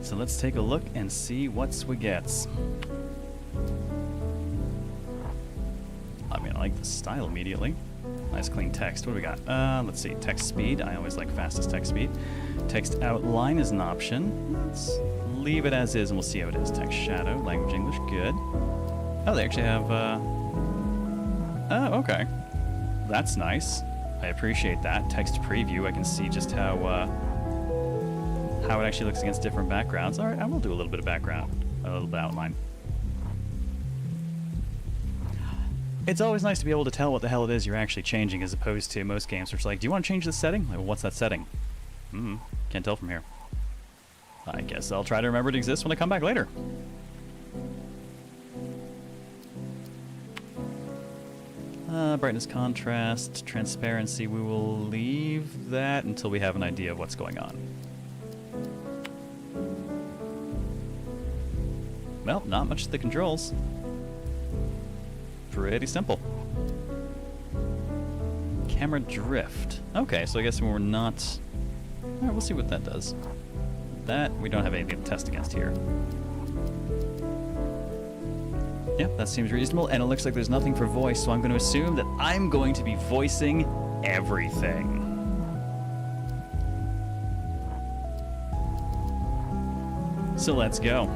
So let's take a look and see what we get. I mean, I like the style immediately. Nice clean text. What do we got? Let's see. Text speed. I always like fastest text speed. Text outline is an option. Let's leave it as is and we'll see how it is. Text shadow. Language English. Good. Oh, they actually have... Oh, okay. That's nice. I appreciate that. Text preview. I can see just how it actually looks against different backgrounds. All right, I will do a little bit of background. A little bit of outline. It's always nice to be able to tell what the hell it is you're actually changing, as opposed to most games where it's like, do you want to change the setting? Like, well, what's that setting? Can't tell from here. I guess I'll try to remember it exists when I come back later. Brightness, contrast, transparency, we will leave that until we have an idea of what's going on. Well, not much to the controls. Pretty simple. Camera drift. Okay, so I guess we're not... Alright, we'll see what that does. That, we don't have anything to test against here. Yep, that seems reasonable, and it looks like there's nothing for voice, so I'm going to assume that I'm going to be voicing everything. So let's go.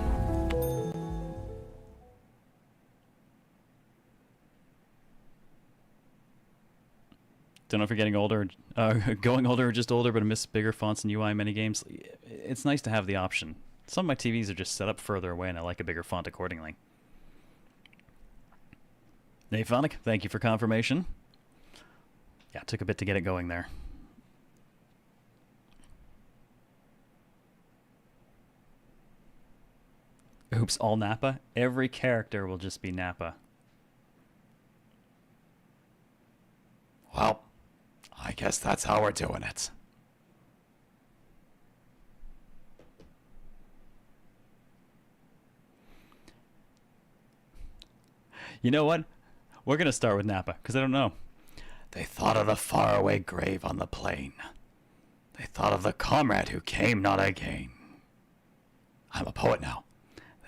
Don't know if you're getting older, going older or just older, but I miss bigger fonts and UI in many games. It's nice to have the option. Some of my TVs are just set up further away, and I like a bigger font accordingly. Naphonic, thank you for confirmation. Yeah, it took a bit to get it going there. Oops, all Nappa? Every character will just be Nappa. Well, I guess that's how we're doing it. You know what? We're going to start with Nappa, because I don't know. They thought of the faraway grave on the plain. They thought of the comrade who came not again. I'm a poet now.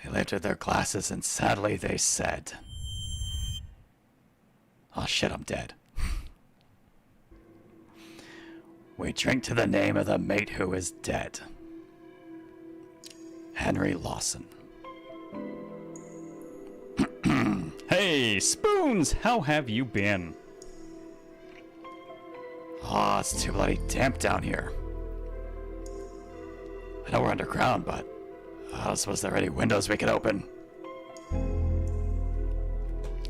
They lifted their glasses and sadly they said, oh shit, I'm dead. We drink to the name of the mate who is dead. Henry Lawson. Hey, Spoons! How have you been? Oh, it's too bloody damp down here. I know we're underground, but I don't suppose there are any windows we could open.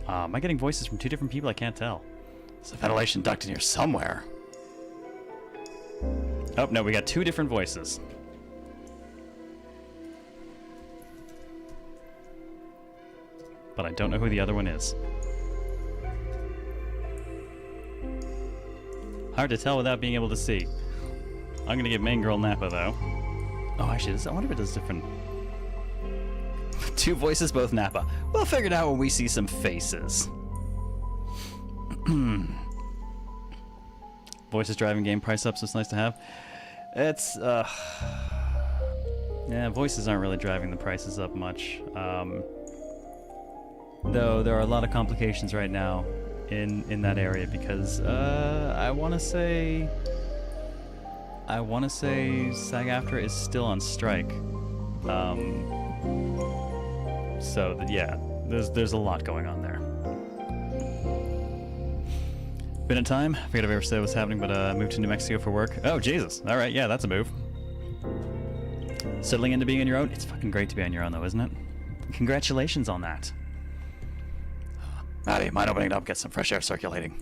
Am I getting voices from two different people? I can't tell. There's a ventilation duct in here somewhere. Oh, no, we got two different voices. But I don't know who the other one is. Hard to tell without being able to see. I'm going to give main girl Nappa, though. Oh, actually, I wonder if it does different... Two voices, both Nappa. We'll figure it out when we see some faces. Voices driving game price ups, so it's nice to have. It's, yeah, voices aren't really driving the prices up much. Though there are a lot of complications right now in that area because I want to say SAG-AFTRA is still on strike. So yeah, there's a lot going on there. Been a time. I forget if I ever said what's happening, but I moved to New Mexico for work. Oh Jesus! All right, yeah, that's a move. Settling into being on your own. It's fucking great to be on your own, though, isn't it? Congratulations on that. Maddie, mind opening it up, get some fresh air circulating.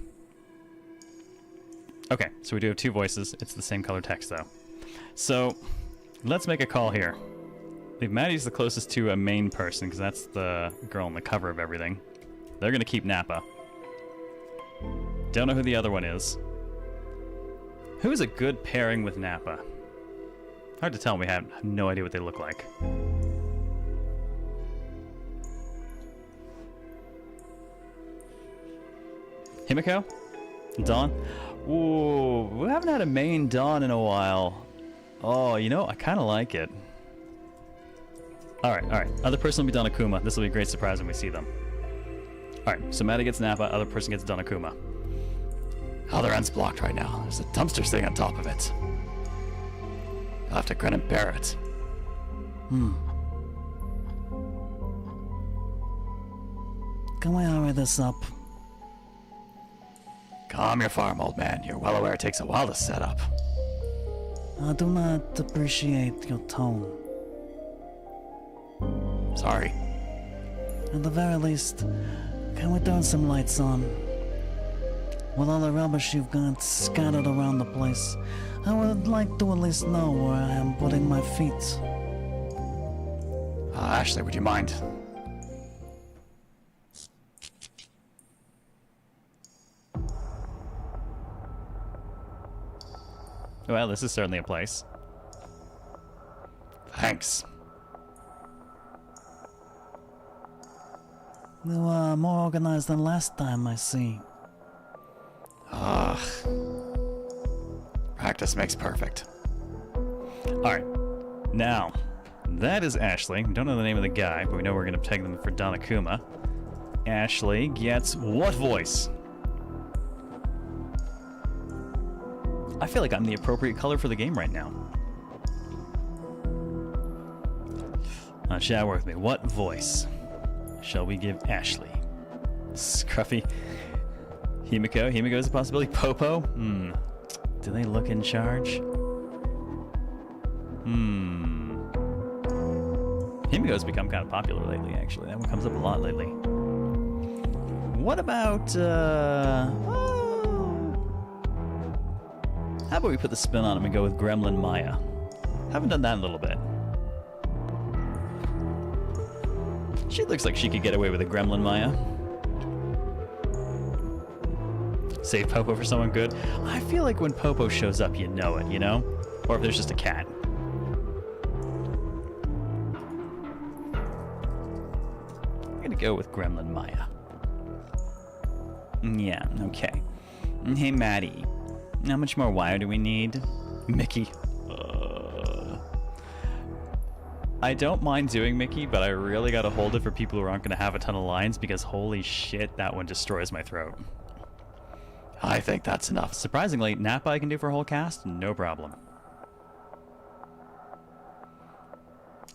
Okay, so we do have two voices. It's the same color text, though. So, let's make a call here. I think Maddie's the closest to a main person, because that's the girl on the cover of everything. They're going to keep Nappa. Don't know who the other one is. Who is a good pairing with Nappa? Hard to tell. We have no idea what they look like. Himiko? Dawn? Ooh, we haven't had a main Dawn in a while. Oh, you know, I kind of like it. Alright. Other person will be Danakuma. This will be a great surprise when we see them. Alright, so Maddie gets Nappa, other person gets Danakuma. Other end's blocked right now. There's a dumpster sitting on top of it. You'll have to grin and bear it. Can we hurry this up? Calm your farm, old man. You're well aware it takes a while to set up. I do not appreciate your tone. Sorry. At the very least, can we turn some lights on? With all the rubbish you've got scattered around the place, I would like to at least know where I am putting my feet. Ashley, would you mind? Well, this is certainly a place. Thanks. You are more organized than last time, I see. Practice makes perfect. Alright. Now, that is Ashley. We don't know the name of the guy, but we know we're going to peg them for Danakuma. Ashley gets what voice? I feel like I'm the appropriate color for the game right now. Chat with me. What voice shall we give Ashley? Scruffy. Himiko? Himiko is a possibility. Popo? Do they look in charge? Himiko's become kind of popular lately, actually. That one comes up a lot lately. What about, how about we put the spin on him and go with Gremlin Maya? Haven't done that in a little bit. She looks like she could get away with a Gremlin Maya. Save Popo for someone good. I feel like when Popo shows up, you know it, you know? Or if there's just a cat. I'm gonna go with Gremlin Maya. Yeah, okay. Hey, Maddie. How much more wire do we need? Mickey. I don't mind doing Mickey, but I really gotta hold it for people who aren't gonna have a ton of lines because holy shit, that one destroys my throat. I think that's enough. Surprisingly, Nappa I can do for a whole cast, no problem.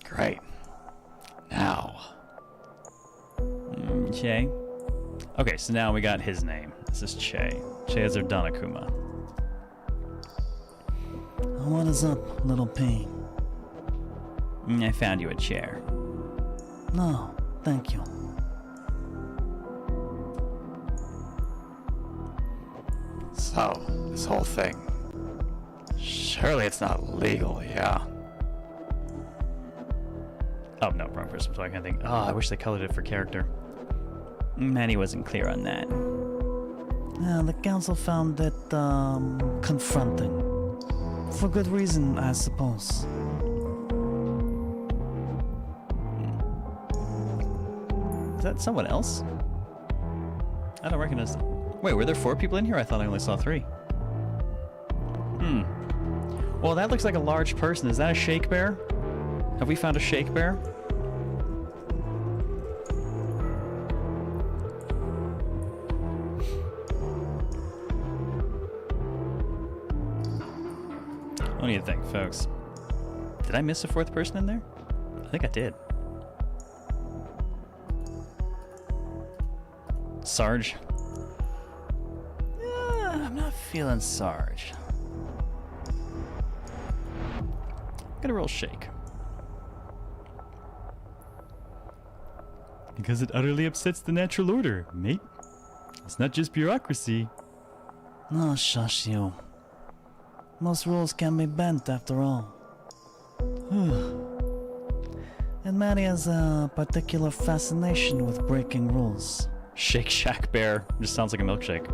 Great. Now. Che. Okay, so now we got his name. This is Che. Che is our Danakuma. What is up, little P? I found you a chair. No, thank you. So, this whole thing. Surely it's not legal, yeah? Oh, no, wrong person, so I can't think. Oh, I wish they colored it for character. Manny wasn't clear on that. Yeah, the council found it, confronting. For good reason, I suppose. Is that someone else? I don't recognize them. Wait, were there 4 people in here? I thought I only saw 3. Well, that looks like a large person. Is that a shake bear? Have we found a shake bear? What do you think, folks? Did I miss a 4th person in there? I think I did. Sarge? I'm not feeling Sarge. Get a real shake. Because it utterly upsets the natural order, mate. It's not just bureaucracy. No, shush you. Most rules can be bent after all. And Maddie has a particular fascination with breaking rules. Shake Shack Bear. Just sounds like a milkshake.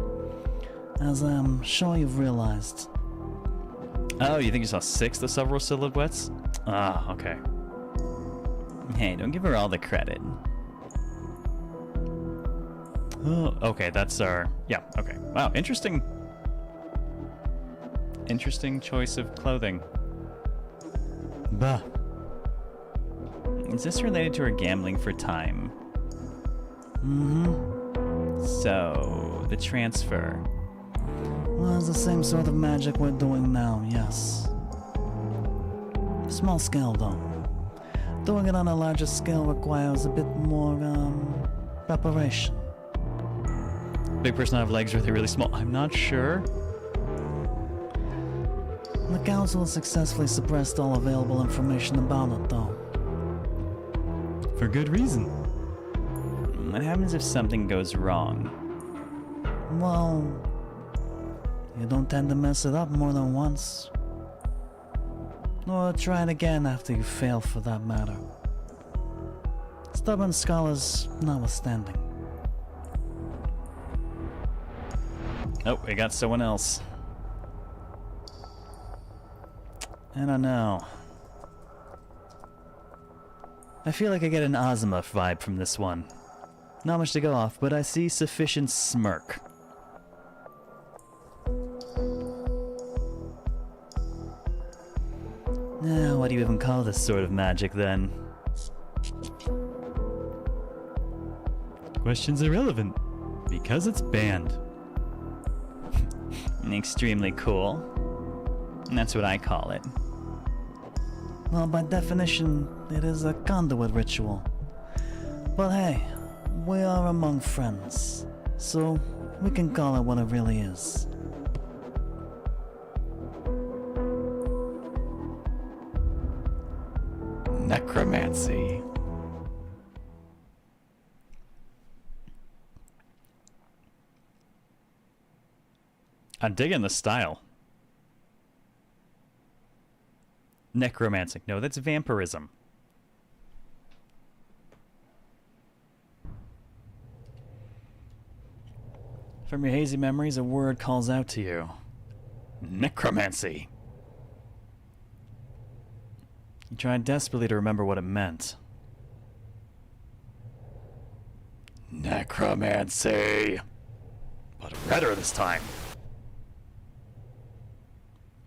As I'm sure you've realized. Oh, you think you saw 6 of several silhouettes? Ah, okay. Hey, don't give her all the credit. Oh, okay, that's our... Yeah, okay. Wow, interesting... Interesting choice of clothing. Bah. Is this related to her gambling for time? Mm-hmm. So, the transfer. Well, it's the same sort of magic we're doing now, yes. Small scale, though. Doing it on a larger scale requires a bit more, preparation. Big person have legs, or are they really small? I'm not sure. The council has successfully suppressed all available information about it, though. For good reason. What happens if something goes wrong? Well, you don't tend to mess it up more than once. Or try it again after you fail, for that matter. Stubborn scholars notwithstanding. Oh, we got someone else. I don't know. I feel like I get an Azimuth vibe from this one. Not much to go off, but I see sufficient smirk. Now, what do you even call this sort of magic, then? Question's irrelevant, because it's banned. Extremely cool. And that's what I call it. Well, by definition, it is a conduit ritual. But hey, we are among friends, so we can call it what it really is. Necromancy. I'm digging the style. Necromancy. No, that's vampirism. From your hazy memories, a word calls out to you. Necromancy. You tried desperately to remember what it meant. Necromancy. But redder this time.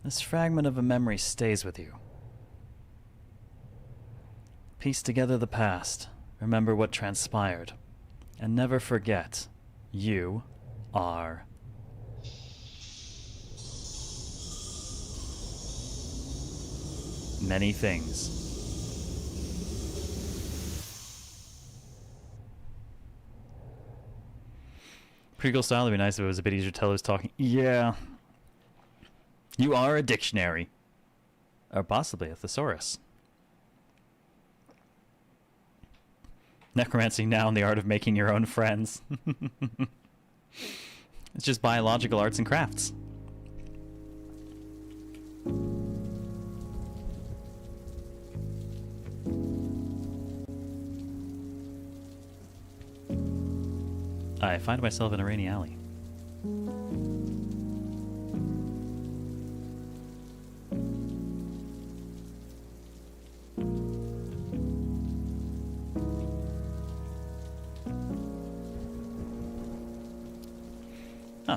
This fragment of a memory stays with you. Piece together the past, remember what transpired, and never forget, you are many things. Pretty cool style. It'd be nice if it was a bit easier to tell who's talking. Yeah. You are a dictionary. Or possibly a thesaurus. Necromancy now and the art of making your own friends. It's just biological arts and crafts. I find myself in a rainy alley.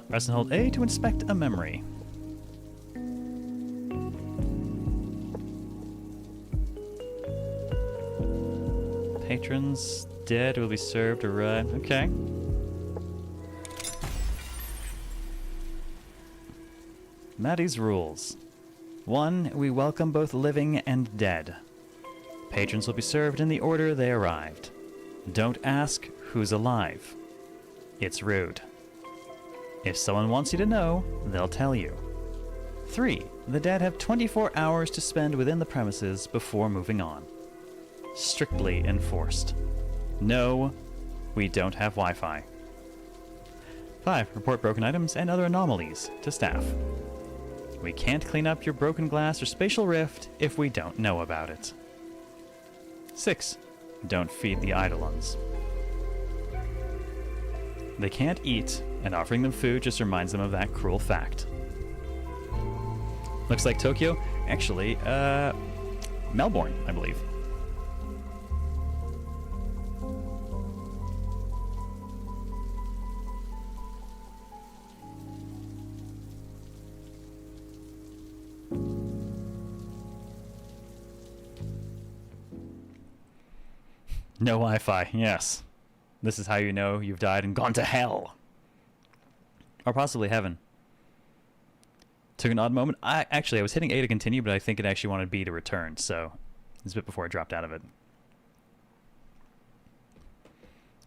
Press and hold A to inspect a memory. Patrons dead will be served arrive. Okay. Maddie's rules. 1. We welcome both living and dead. Patrons will be served in the order they arrived. Don't ask who's alive. It's rude. If someone wants you to know, they'll tell you. 3. The dead have 24 hours to spend within the premises before moving on. Strictly enforced. No, we don't have Wi-Fi. 5. Report broken items and other anomalies to staff. We can't clean up your broken glass or spatial rift if we don't know about it. 6. Don't feed the eidolons. They can't eat, and offering them food just reminds them of that cruel fact. Looks like Tokyo. Actually, Melbourne, I believe. No Wi-Fi, yes. This is how you know you've died and gone to hell. Or possibly heaven. Took an odd moment. I was hitting A to continue, but I think it actually wanted B to return, so it's a bit before I dropped out of it.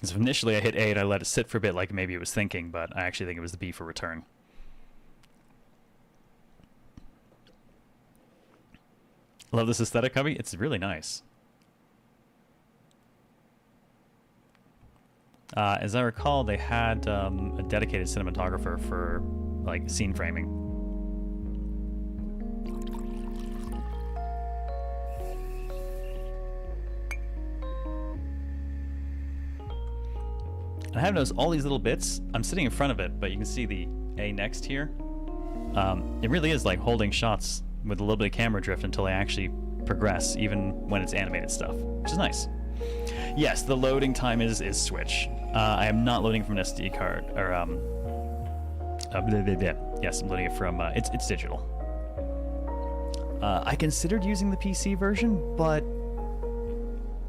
So initially I hit A and I let it sit for a bit like maybe it was thinking, but I actually think it was the B for return. Love this aesthetic, hubby. It's really nice. As I recall, they had a dedicated cinematographer for like scene framing. And I have noticed all these little bits. I'm sitting in front of it, but you can see the A next here. It really is like holding shots with a little bit of camera drift until I actually progress, even when it's animated stuff, which is nice. Yes, the loading time is Switch. I am not loading from an SD card, or yes, I'm loading it from. It's digital. I considered using the PC version, but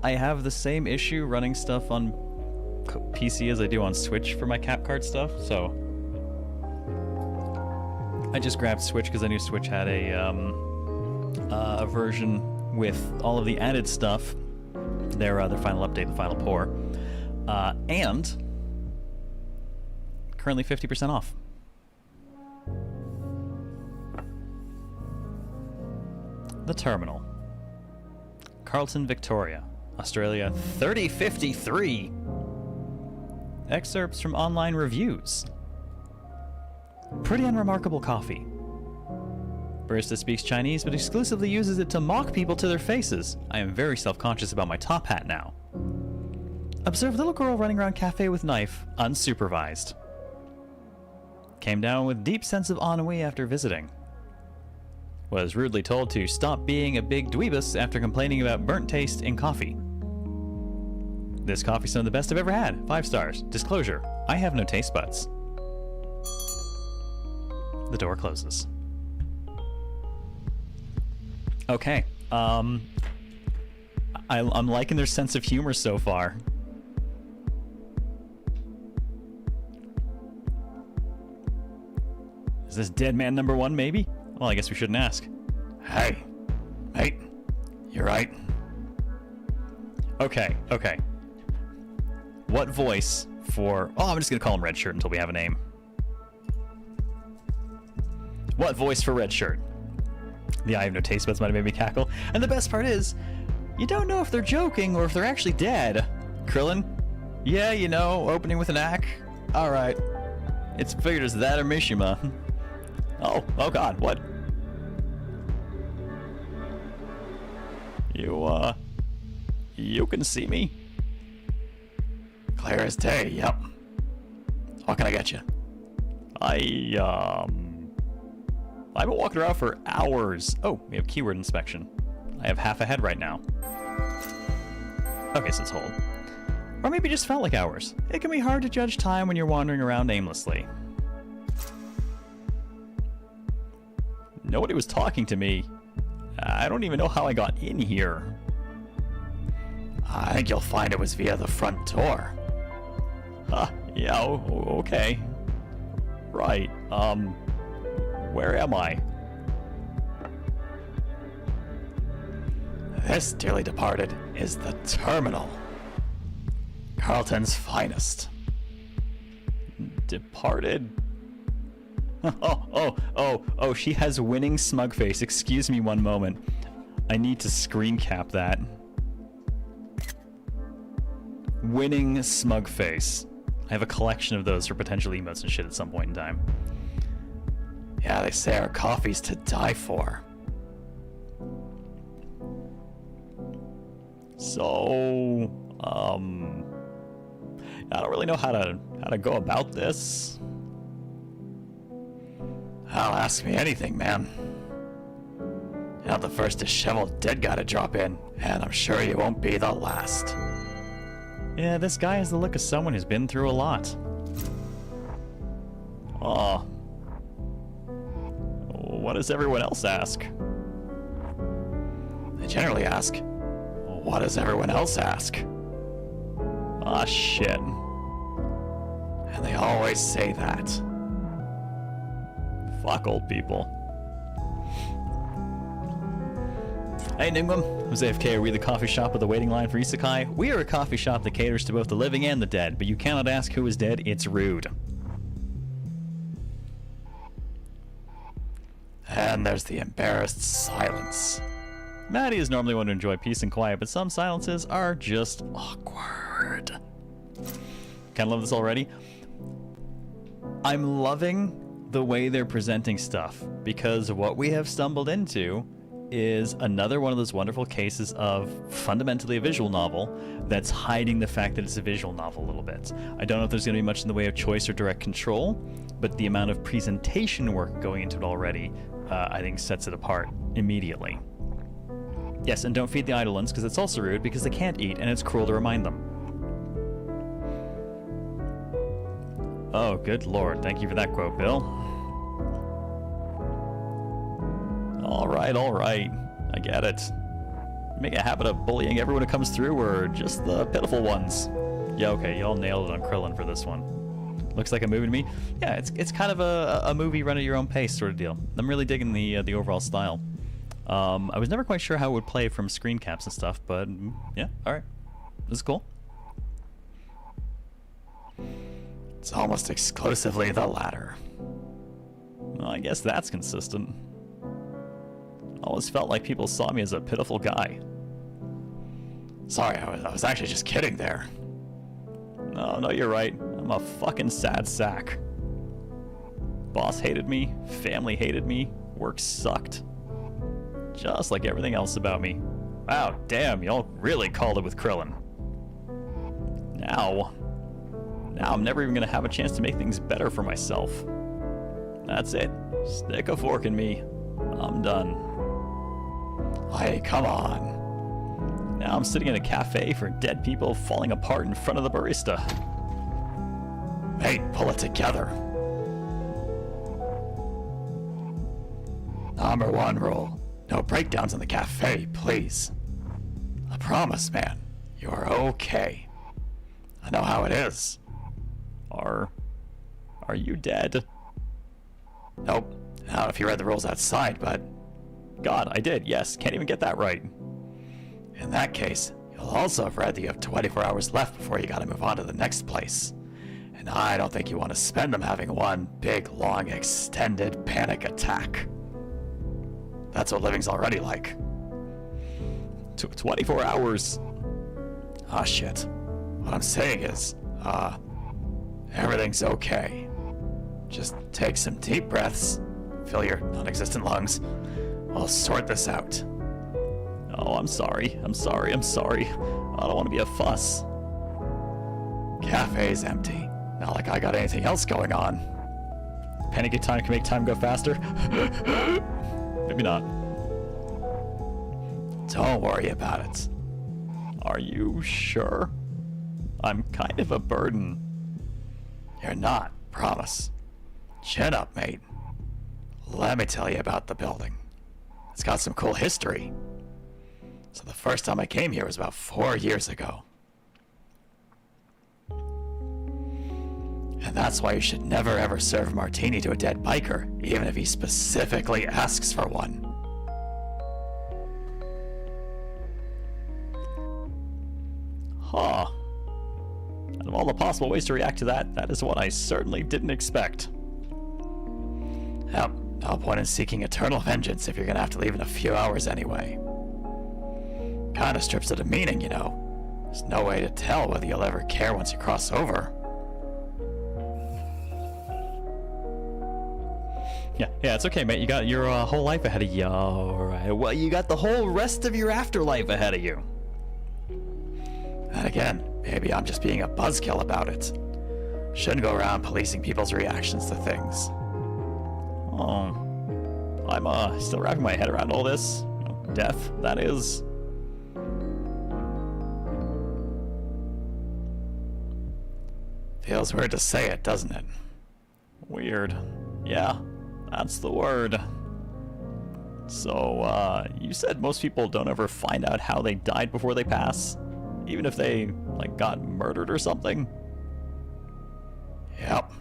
I have the same issue running stuff on PC as I do on Switch for my cap card stuff, so I just grabbed Switch because I knew Switch had a version with all of the added stuff, their final update, the final pour, and currently 50% off. The Terminal, Carlton, Victoria, Australia, 3053. Excerpts from online reviews. Pretty unremarkable coffee. Barista speaks Chinese, but exclusively uses it to mock people to their faces. I am very self-conscious about my top hat now. Observe little girl running around cafe with knife, unsupervised. Came down with deep sense of ennui after visiting. Was rudely told to stop being a big dweebus after complaining about burnt taste in coffee. This coffee's some of the best I've ever had. 5 stars. Disclosure, I have no taste buds. The door closes. Okay. I'm liking their sense of humor so far. Is this dead man number 1, maybe? Well, I guess we shouldn't ask. Hey, mate, you're right. Okay. What voice for... Oh, I'm just going to call him Red Shirt until we have a name. What voice for Red Shirt? The I have no taste buds might have made me cackle. And the best part is, you don't know if they're joking or if they're actually dead. Krillin? Yeah, you know, opening with an ack. Alright. It's figured as that or Mishima. Oh god, what? You can see me? Clear as day, yep. What can I get you? I've been walking around for hours. Oh, we have keyword inspection. I have half a head right now. Okay, so let's hold. Or maybe it just felt like hours. It can be hard to judge time when you're wandering around aimlessly. Nobody was talking to me. I don't even know how I got in here. I think you'll find it was via the front door. Yeah, okay. Right, where am I? This, dearly departed, is the Terminal. Carlton's finest. Departed? Oh, she has winning smug face. Excuse me one moment. I need to screen cap that. Winning smug face. I have a collection of those for potential emotes and shit at some point in time. Yeah, they say our coffee's to die for. So, I don't really know how to go about this. I'll ask me anything, man. You're not the first disheveled dead guy to drop in, and I'm sure you won't be the last. Yeah, this guy has the look of someone who's been through a lot. What does everyone else ask? They generally ask, what does everyone else ask? Ah, shit. And they always say that. Fuck old people. Hey, Ningwam. Who's AFK? Are we the coffee shop with the waiting line for isekai? We are a coffee shop that caters to both the living and the dead, but you cannot ask who is dead. It's rude. And there's the embarrassed silence. Maddie is normally one to enjoy peace and quiet, but some silences are just awkward. Kinda love this already. I'm loving the way they're presenting stuff, because what we have stumbled into is another one of those wonderful cases of fundamentally a visual novel that's hiding the fact that it's a visual novel a little bit. I don't know if there's going to be much in the way of choice or direct control, but the amount of presentation work going into it already, I think sets it apart immediately. Yes, and don't feed the Eidolons, because it's also rude, because they can't eat, and it's cruel to remind them. Oh, good lord. Thank you for that quote, Bill. Alright. I get it. Make a habit of bullying everyone who comes through, or just the pitiful ones. Yeah, okay, y'all nailed it on Krillin for this one. Looks like a movie to me. Yeah, it's kind of a movie run at your own pace sort of deal. I'm really digging the overall style. I was never quite sure how it would play from screen caps and stuff, but yeah, alright. This is cool. It's almost exclusively the latter. Well, I guess that's consistent. Always felt like people saw me as a pitiful guy. Sorry, I was actually just kidding there. No, you're right. I'm a fucking sad sack. Boss hated me, family hated me, work sucked. Just like everything else about me. Wow, damn, y'all really called it with Krillin. Now I'm never even gonna have a chance to make things better for myself. That's it. Stick a fork in me. I'm done. Hey, come on. Now I'm sitting in a cafe for dead people falling apart in front of the barista. Hey, pull it together. Number 1 rule. No breakdowns in the cafe, please. I promise, man. You're okay. I know how it is. Are you dead? Nope. Not if you read the rules outside, but... God, I did, yes. Can't even get that right. In that case, you'll also have read that you have 24 hours left before you gotta move on to the next place. And I don't think you want to spend them having one big, long, extended panic attack. That's what living's already like. 24 hours. Ah, shit. What I'm saying is, everything's okay. Just take some deep breaths, fill your non-existent lungs. We'll sort this out. Oh, I'm sorry. I don't want to be a fuss. Cafe's empty. Not like I got anything else going on. Panic at time can make time go faster? Maybe not. Don't worry about it. Are you sure? I'm kind of a burden. You're not, promise. Chin up, mate. Let me tell you about the building. It's got some cool history. So the first time I came here was about 4 years ago. And that's why you should never ever serve a martini to a dead biker, even if he specifically asks for one. Huh. Out of all the possible ways to react to that, that is one I certainly didn't expect. Yep, no point in seeking eternal vengeance if you're gonna have to leave in a few hours anyway. Kinda strips it of meaning, you know. There's no way to tell whether you'll ever care once you cross over. Yeah, it's okay, mate. You got your whole life ahead of you. Alright, well, you got the whole rest of your afterlife ahead of you. And again, maybe I'm just being a buzzkill about it. Shouldn't go around policing people's reactions to things. Oh. I'm still wrapping my head around all this. Death, that is. Feels weird to say it, doesn't it? Weird. Yeah, that's the word. So, you said most people don't ever find out how they died before they pass? Even if they, like, got murdered or something? Yep.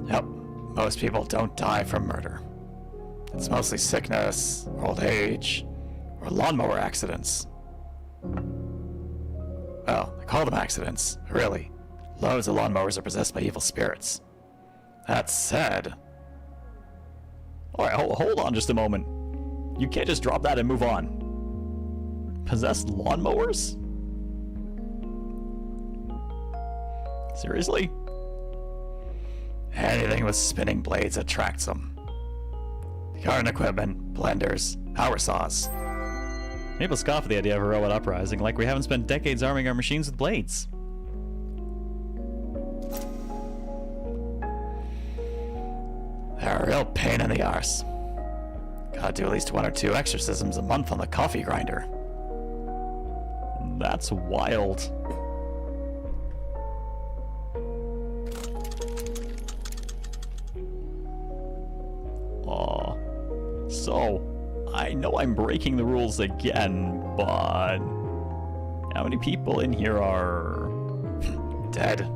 Yep. Most people don't die from murder. It's mostly sickness, old age, or lawnmower accidents. Well, they call them accidents. Really, loads of lawnmowers are possessed by evil spirits. That said... Alright, hold on just a moment. You can't just drop that and move on. Possessed lawnmowers? Seriously? Anything with spinning blades attracts them. Garden equipment, blenders, power saws. People scoff at the idea of a robot uprising, like we haven't spent decades arming our machines with blades. They're a real pain in the arse. Gotta do at least 1 or 2 exorcisms a month on the coffee grinder. That's wild. So, I know I'm breaking the rules again, but how many people in here are Dead.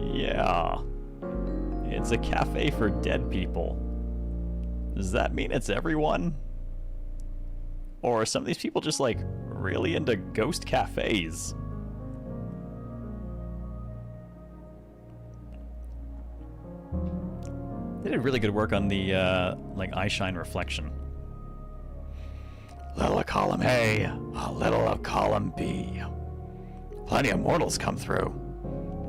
Yeah. It's a cafe for dead people. Does that mean it's everyone? Or are some of these people just like really into ghost cafes? They did really good work on the like eye shine reflection. Little of column A, a little of column B. Plenty of mortals come through.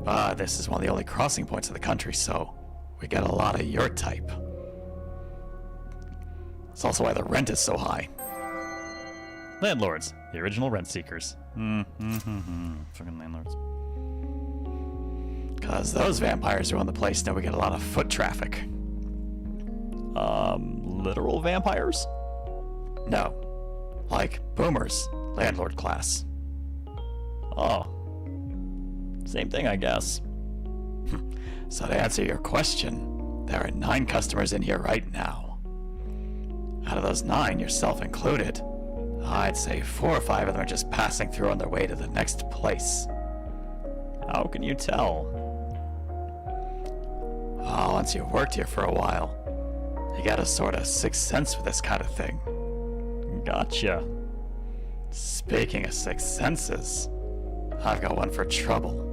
But this is one of the only crossing points of the country, so we get a lot of your type. It's also why the rent is so high. Landlords, the original rent seekers. Fucking landlords. Because those vampires who own the place know we get a lot of foot traffic. Literal vampires? No. Like boomers, landlord class. Oh. Same thing, I guess. So to answer your question, there are 9 customers in here right now. Out of those 9, yourself included, I'd say 4 or 5 of them are just passing through on their way to the next place. How can you tell? Oh, once you've worked here for a while, you get a sort of sixth sense for this kind of thing. Gotcha. Speaking of sixth senses, I've got one for trouble.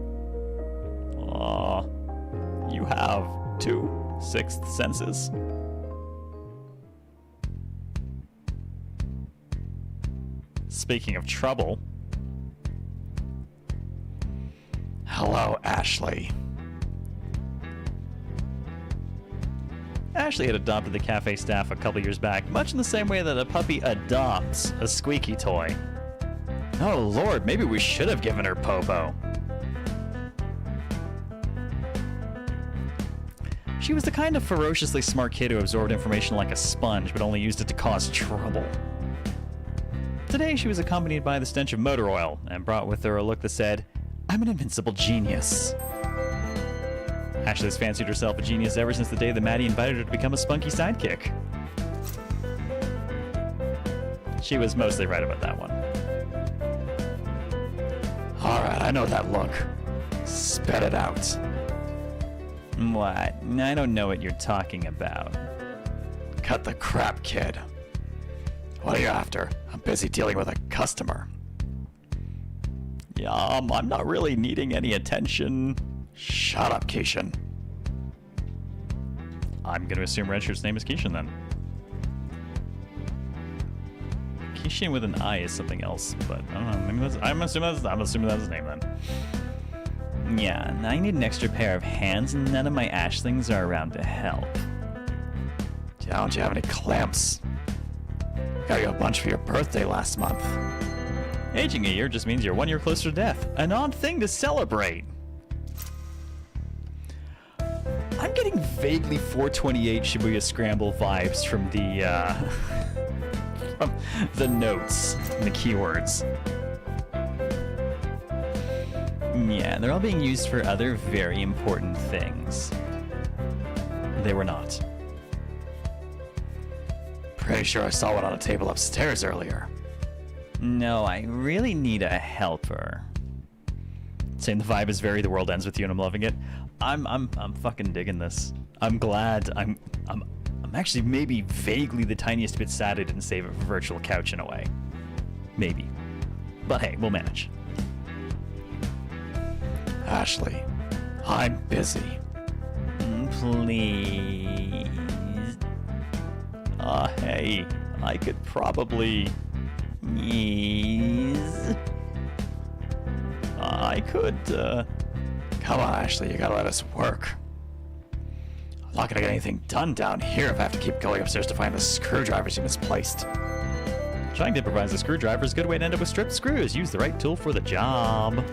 You have 2 sixth senses? Speaking of trouble... Hello, Ashley. Ashley had adopted the cafe staff a couple years back, much in the same way that a puppy adopts a squeaky toy. Oh lord, maybe we should have given her Popo. She was the kind of ferociously smart kid who absorbed information like a sponge, but only used it to cause trouble. Today, she was accompanied by the stench of motor oil, and brought with her a look that said, "I'm an invincible genius." Ashley's fancied herself a genius ever since the day that Maddie invited her to become a spunky sidekick. She was mostly right about that one. Alright, I know that look. Spit it out. What? I don't know what you're talking about. Cut the crap, kid. What are you after? I'm busy dealing with a customer. Yeah, I'm not really needing any attention. Shut up, Keishan. I'm gonna assume Redshirt's name is Keishan then. Keishan with an I is something else, but I don't know. Maybe I'm assuming that's his name then. Yeah, and I need an extra pair of hands, and none of my Ashlings are around to help. Don't you have any clamps? Got you a bunch for your birthday last month. Aging a year just means you're 1 year closer to death. An odd thing to celebrate. I'm getting vaguely 428 Shibuya Scramble vibes from the notes and the keywords. Yeah, they're all being used for other very important things. They were not. Pretty sure I saw one on a table upstairs earlier. No, I really need a helper. Saying the vibe is very The World Ends With You and I'm loving it. I'm fucking digging this. I'm glad. I'm actually maybe vaguely the tiniest bit sad I didn't save it for Virtual Couch in a way. Maybe. But hey, we'll manage. Ashley, I'm busy. Please. Hey, I could probably... Yes. I could, Come on, Ashley, you gotta let us work. I'm not gonna get anything done down here if I have to keep going upstairs to find the screwdrivers you misplaced. Trying to improvise a screwdriver is a good way to end up with stripped screws. Use the right tool for the job.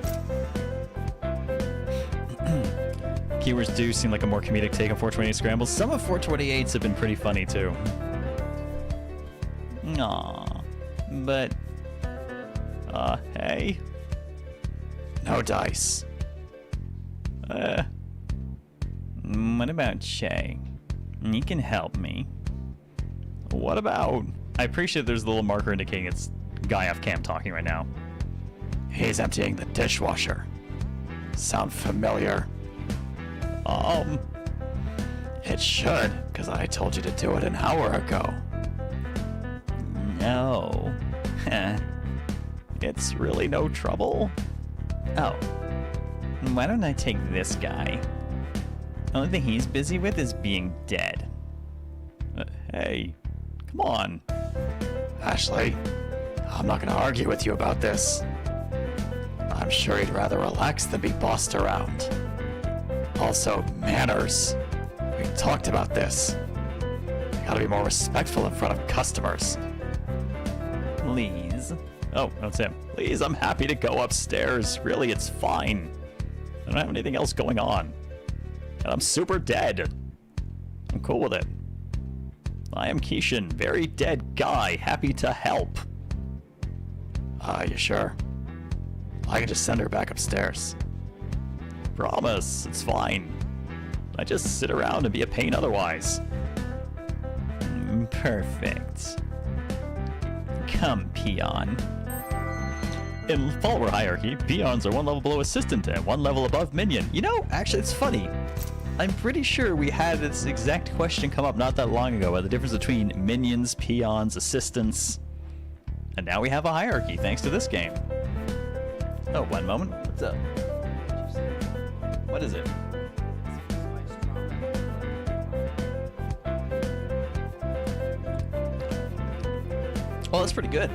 Keywords do seem like a more comedic take on 428 scrambles. Some of 428s have been pretty funny too. Aww. But... hey? No dice. What about Che? You can help me. What about... I appreciate there's a little marker indicating it's guy off cam talking right now. He's emptying the dishwasher. Sound familiar? It should, because I told you to do it an hour ago. No. It's really no trouble. Oh. Why don't I take this guy? The only thing he's busy with is being dead. Hey, come on. Ashley, I'm not gonna argue with you about this. I'm sure he'd rather relax than be bossed around. Also, manners. We talked about this. You gotta be more respectful in front of customers. Please. Oh, that's him. Please, I'm happy to go upstairs. Really, it's fine. I don't have anything else going on. And I'm super dead. I'm cool with it. I am Keishan, very dead guy, happy to help. You sure? I can just send her back upstairs. Promise, it's fine. I just sit around and be a pain otherwise. Perfect. Come, peon. In follower hierarchy, peons are one level below assistant and one level above minion. You know, actually, it's funny. I'm pretty sure we had this exact question come up not that long ago about the difference between minions, peons, assistants. And now we have a hierarchy thanks to this game. Oh, one moment. What's up? What is it? Oh, that's pretty good.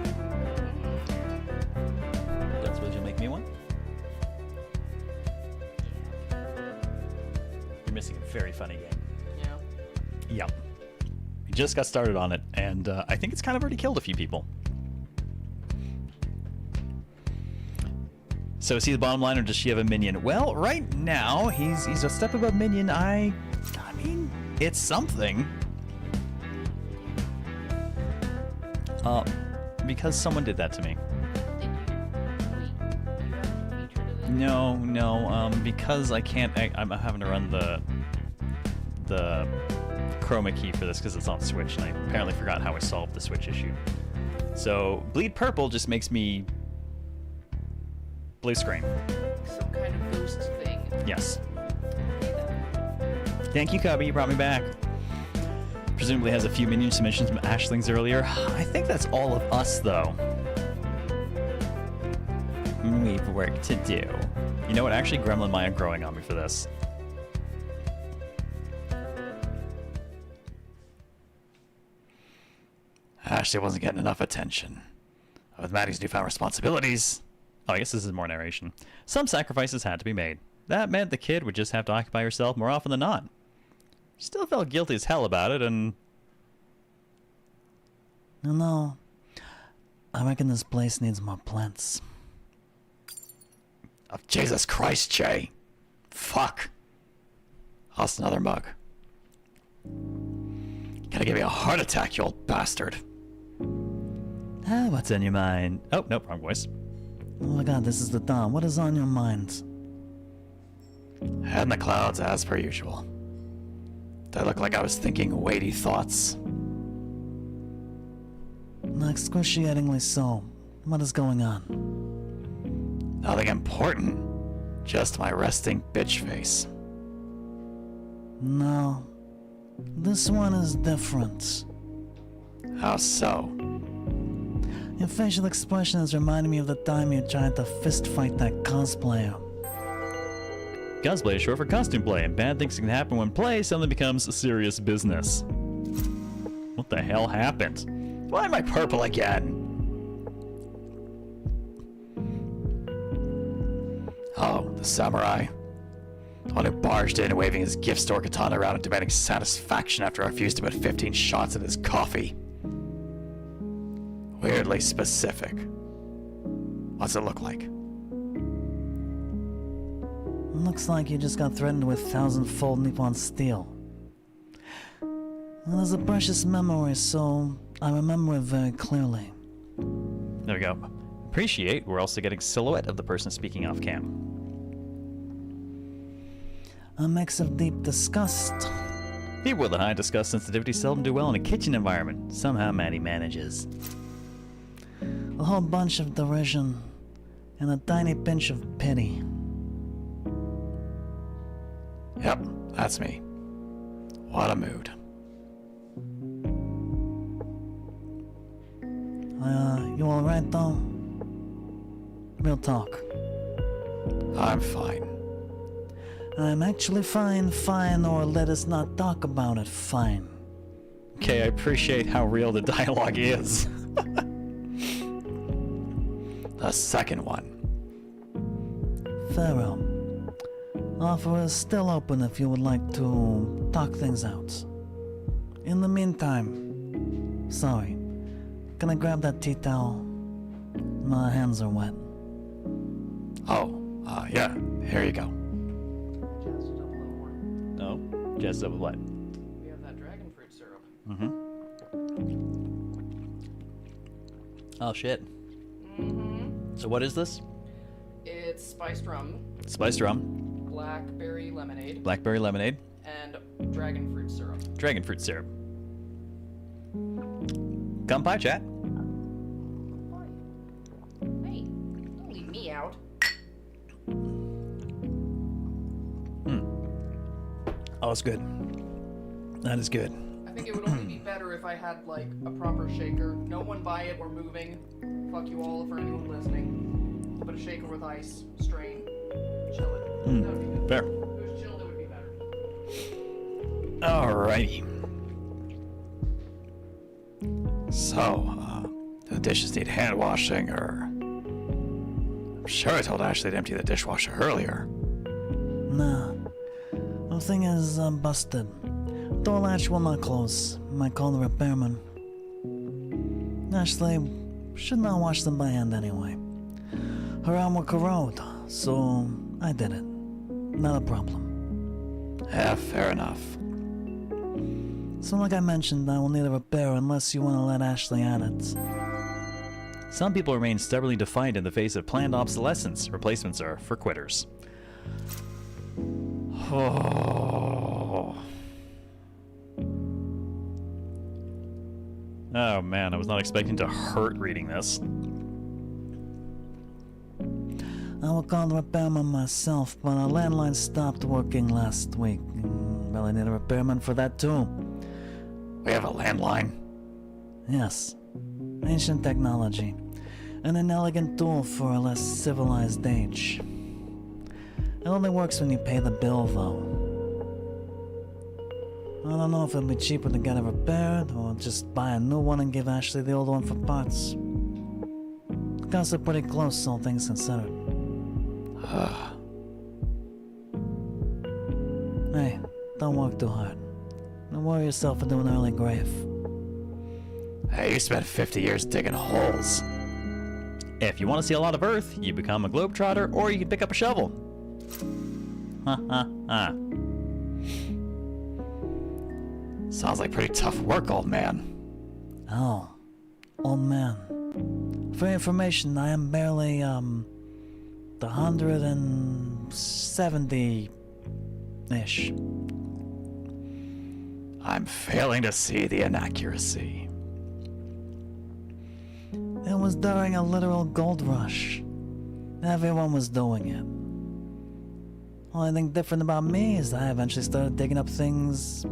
That's what you'll make me one? You're missing a very funny game. Yeah. Yep. We just got started on it, and I think it's kind of already killed a few people. So is he the bottom line, or does she have a minion? Well, right now, he's a step above minion. I mean, it's something. Because someone did that to me. No, because I can't, I'm having to run the chroma key for this because it's on Switch, and I apparently forgot how I solved the Switch issue. So, bleed purple just makes me blue screen. Some kind of ghost thing. Yes. Thank you, Cubby, you brought me back. Presumably has a few minions to mention some ashlings earlier. I think that's all of us, though. We've work to do. You know what? Actually, Gremlin Maya growing on me for this. Ashley wasn't getting enough attention. With Maddie's newfound responsibilities. Oh, I guess this is more narration. Some sacrifices had to be made. That meant the kid would just have to occupy herself more often than not. She still felt guilty as hell about it, and... No, I reckon this place needs more plants. Oh, Jesus Christ, Jay. Fuck. Lost another mug. Gonna give me a heart attack, you old bastard. What's on your mind? Oh, nope, wrong voice. Oh my god, this is the dawn. What is on your mind? Head in the clouds, as per usual. Did I look like I was thinking weighty thoughts? Excruciatingly so. What is going on? Nothing important. Just my resting bitch face. No. This one is different. How so? Your facial expression is reminding me of the time you tried to fist fight that cosplayer. Cosplay is short for costume play, and bad things can happen when play suddenly becomes serious business. What the hell happened? Why am I purple again? Oh, the samurai. The one who barged in, waving his gift store katana around and demanding satisfaction after I refused to put 15 shots in his coffee. Weirdly specific. What's it look like? Looks like you just got threatened with 1,000-fold Nippon steel. Well, there's a precious memory, so I remember it very clearly. There we go. Appreciate, we're also getting silhouette of the person speaking off cam. A mix of deep disgust. People with a high disgust sensitivity seldom do well in a kitchen environment. Somehow Maddie manages. A whole bunch of derision. And a tiny pinch of pity. Yep, that's me. What a mood. You alright though? Real talk. I'm fine. I'm actually fine, or let us not talk about it, fine. Okay, I appreciate how real the dialogue is. The second one. Pharaoh. Offer is still open if you would like to talk things out. In the meantime, sorry. Can I grab that tea towel? My hands are wet. Oh, yeah, here you go. Just a little more. No, just of what? We have that dragon fruit syrup. Mm-hmm. Oh shit. Mm-hmm. So what is this? It's spiced rum, Spiced rum, blackberry lemonade, blackberry lemonade, and dragon fruit syrup. dragon fruit syrup. Come by, chat. Why? Hey, don't leave me out. Oh, it's good. That is good. I think it would only be better if I had, like, a proper shaker. No one buy it, we're moving. Fuck you all for anyone listening. But a shaker with ice, strain, chill it. That would be good. Fair. If it was chilled, it would be better. Alrighty. So, do the dishes need hand washing, or... I'm sure I told Ashley to empty the dishwasher earlier. Nah. The thing is, I'm busted. Door latch will not close. Might call the repairman. Ashley should not wash them by hand anyway. Her arm will corrode, so I did it. Not a problem. Yeah, fair enough. So like I mentioned, I will need a repair unless you want to let Ashley at it. Some people remain stubbornly defiant in the face of planned obsolescence. Replacements are for quitters. Oh. Oh man, I was not expecting to hurt reading this. I will call the repairman myself, but our landline stopped working last week. Well, I need a repairman for that too. We have a landline. Yes. Ancient technology. And an elegant tool for a less civilized age. It only works when you pay the bill, though. I don't know if it'd be cheaper to get it repaired, or just buy a new one and give Ashley the old one for parts. Costs are pretty close, all things considered. Hey, don't work too hard. Don't worry yourself into an early grave. Hey, you spent 50 years digging holes. If you want to see a lot of Earth, you become a globetrotter, or you can pick up a shovel. Ha ha ha. Sounds like pretty tough work, old man. Oh, old man. For your information, I am barely, the 170-ish. I'm failing to see the inaccuracy. It was during a literal gold rush. Everyone was doing it. Only thing different about me is that I eventually started digging up things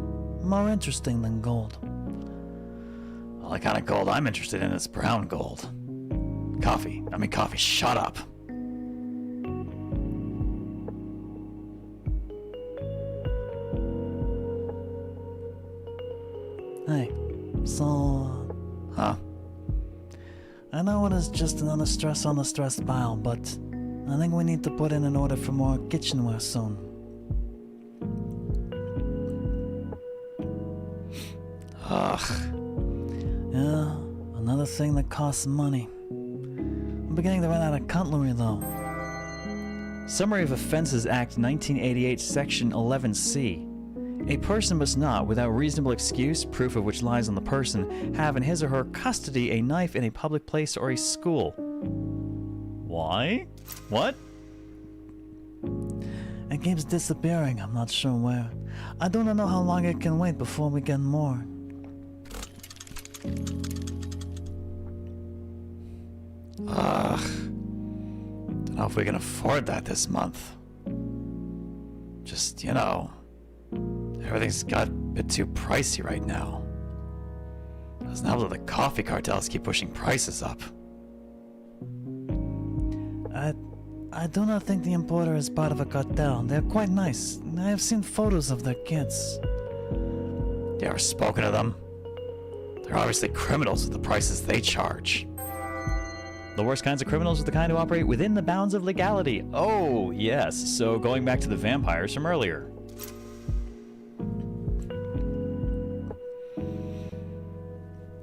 more interesting than gold. Well, the kind of gold I'm interested in is brown gold. Coffee, shut up. Hey, so... Huh? I know it is just another stress on the stress pile, but I think we need to put in an order for more kitchenware soon. Ugh. Yeah, another thing that costs money. I'm beginning to run out of cutlery, though. Summary of Offenses Act 1988, Section 11C. A person must not, without reasonable excuse, proof of which lies on the person, have in his or her custody a knife in a public place or a school. Why? What? It keeps disappearing, I'm not sure where. I don't know how long it can wait before we get more. Ugh. Don't know if we can afford that this month. Just, everything's got a bit too pricey right now. Doesn't help that the coffee cartels keep pushing prices up. I do not think the importer is part of a cartel. They're quite nice. I have seen photos of their kids. You ever spoken to them? They're obviously criminals with the prices they charge. The worst kinds of criminals are the kind who operate within the bounds of legality. Oh, yes. So going back to the vampires from earlier.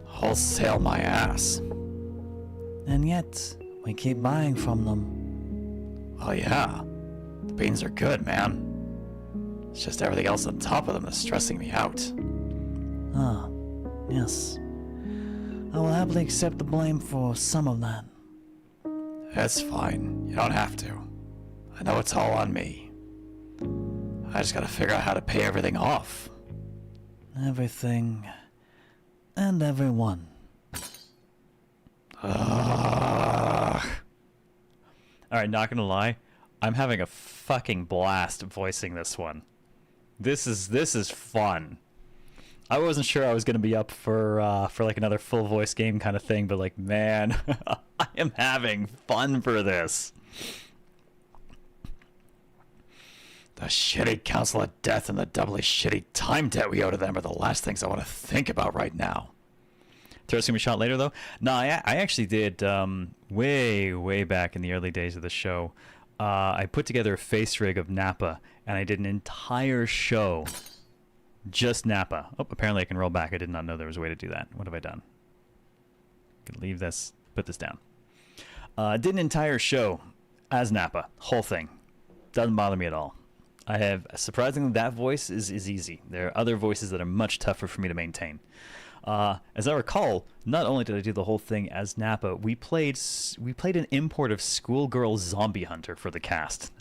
Wholesale my ass. And yet, we keep buying from them. Oh yeah, the beans are good, man. It's just everything else on top of them that's stressing me out. Ah, yes. I will happily accept the blame for some of that. That's fine, you don't have to. I know it's all on me. I just gotta figure out how to pay everything off. Everything. And everyone. Alright, not gonna lie, I'm having a fucking blast voicing this one. This is fun. I wasn't sure I was gonna be up for like another full voice game kind of thing, but like, man, I am having fun for this. The shitty Council of Death and the doubly shitty time debt we owe to them are the last things I want to think about right now. Throw some shot later though. No, I actually did way back in the early days of the show. I put together a face rig of Napa, and I did an entire show just Napa. Oh, apparently I can roll back. I did not know there was a way to do that. What have I done? Could leave this. Put this down. Did an entire show as Napa, whole thing. Doesn't bother me at all. I have surprisingly that voice is easy. There are other voices that are much tougher for me to maintain. As I recall, not only did I do the whole thing as Nappa, we played an import of Schoolgirl Zombie Hunter for the cast.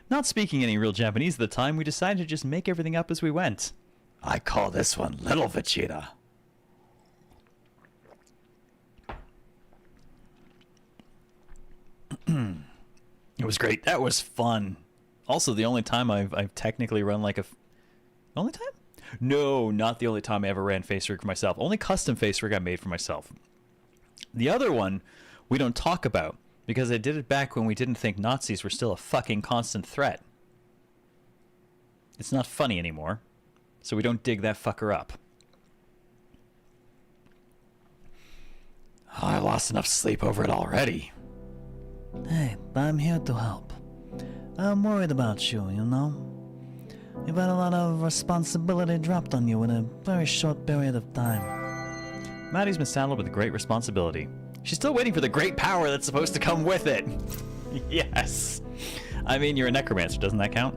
Not speaking any real Japanese at the time, we decided to just make everything up as we went. I call this one Little Vegeta. It was great. That was fun. Also, the only time I've technically run like a... Only time? No, not the only time I ever ran face rig for myself. Only custom face rig I made for myself. The other one we don't talk about because I did it back when we didn't think Nazis were still a fucking constant threat. It's not funny anymore, so we don't dig that fucker up. Oh, I lost enough sleep over it already. Hey, I'm here to help. I'm worried about you, you know? You've had a lot of responsibility dropped on you in a very short period of time. Maddie's been saddled with a great responsibility. She's still waiting for the great power that's supposed to come with it. Yes. I mean, you're a necromancer, doesn't that count?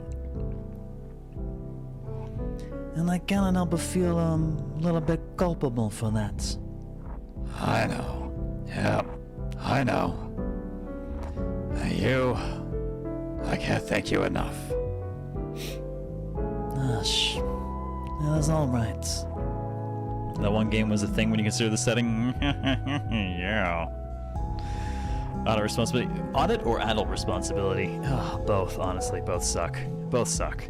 And I cannot help but feel a little bit culpable for that. I know. Yep, I know. You... I can't thank you enough. Shh. That is all right. That one game was a thing when you consider the setting. Yeah. Audit responsibility. Audit or adult responsibility? Oh, both, honestly. Both suck. Both suck.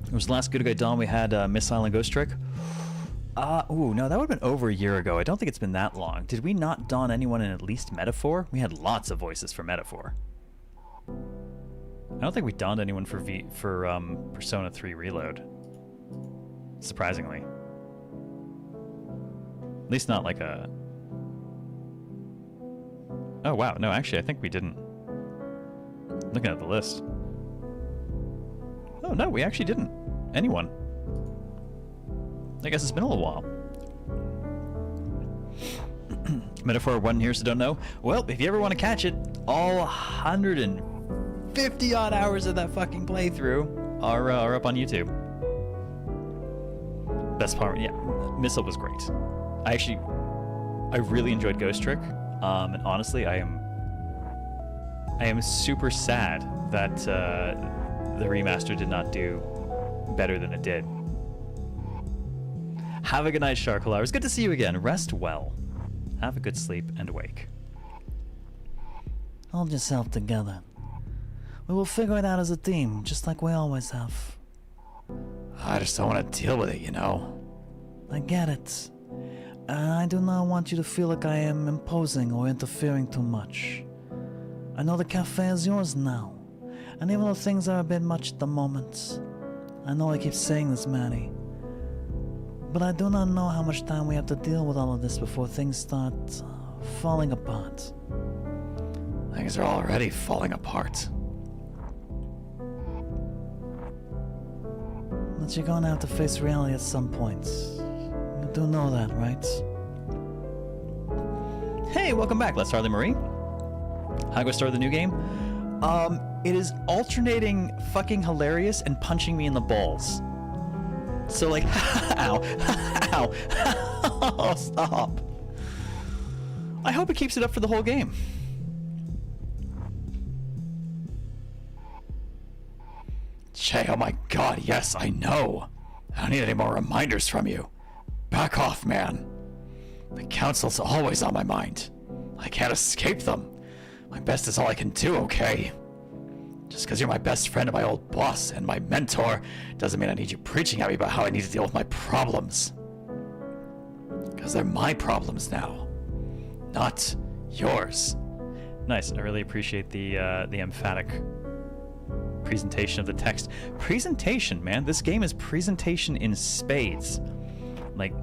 It was the last Good Guy Dawn we had Missile and Ghost Trick. Ooh, no, that would have been over a year ago. I don't think it's been that long. Did we not don anyone in at least Metaphor? We had lots of voices for Metaphor. I don't think we donned anyone for Persona 3 Reload. Surprisingly. At least not like a... Oh, wow. No, actually, I think we didn't. Looking at the list. Oh, no, we actually didn't. Anyone. I guess it's been a little while. Metaphor 1 here, so don't know. Well, if you ever want to catch it, all 150 odd hours of that fucking playthrough are up on YouTube. Best part, yeah, Missile was great. I really enjoyed Ghost Trick, and honestly, I am super sad that the remaster did not do better than it did. Have a good night, Sharkler. It was good to see you again. Rest well. Have a good sleep and wake. Hold yourself together. We will figure it out as a team, just like we always have. I just don't want to deal with it, you know. I get it. I do not want you to feel like I am imposing or interfering too much. I know the cafe is yours now, and even though things are a bit much at the moment, I know I keep saying this, Maddie, but I do not know how much time we have to deal with all of this before things start falling apart. Things are already falling apart. But you're gonna have to face reality at some point. You do know that, right? Hey, welcome back. Let's Harley Marie. How do I start the new game? It is alternating fucking hilarious and punching me in the balls. So like, ow, ow, oh, stop. I hope it keeps it up for the whole game. Jay, oh my god, yes, I know. I don't need any more reminders from you. Back off, man. The council's always on my mind. I can't escape them. My best is all I can do, okay? Just because you're my best friend and my old boss and my mentor doesn't mean I need you preaching at me about how I need to deal with my problems. Because they're my problems now, not yours. Nice. I really appreciate the emphatic presentation of the text. Presentation, man. This game is presentation in spades. Like,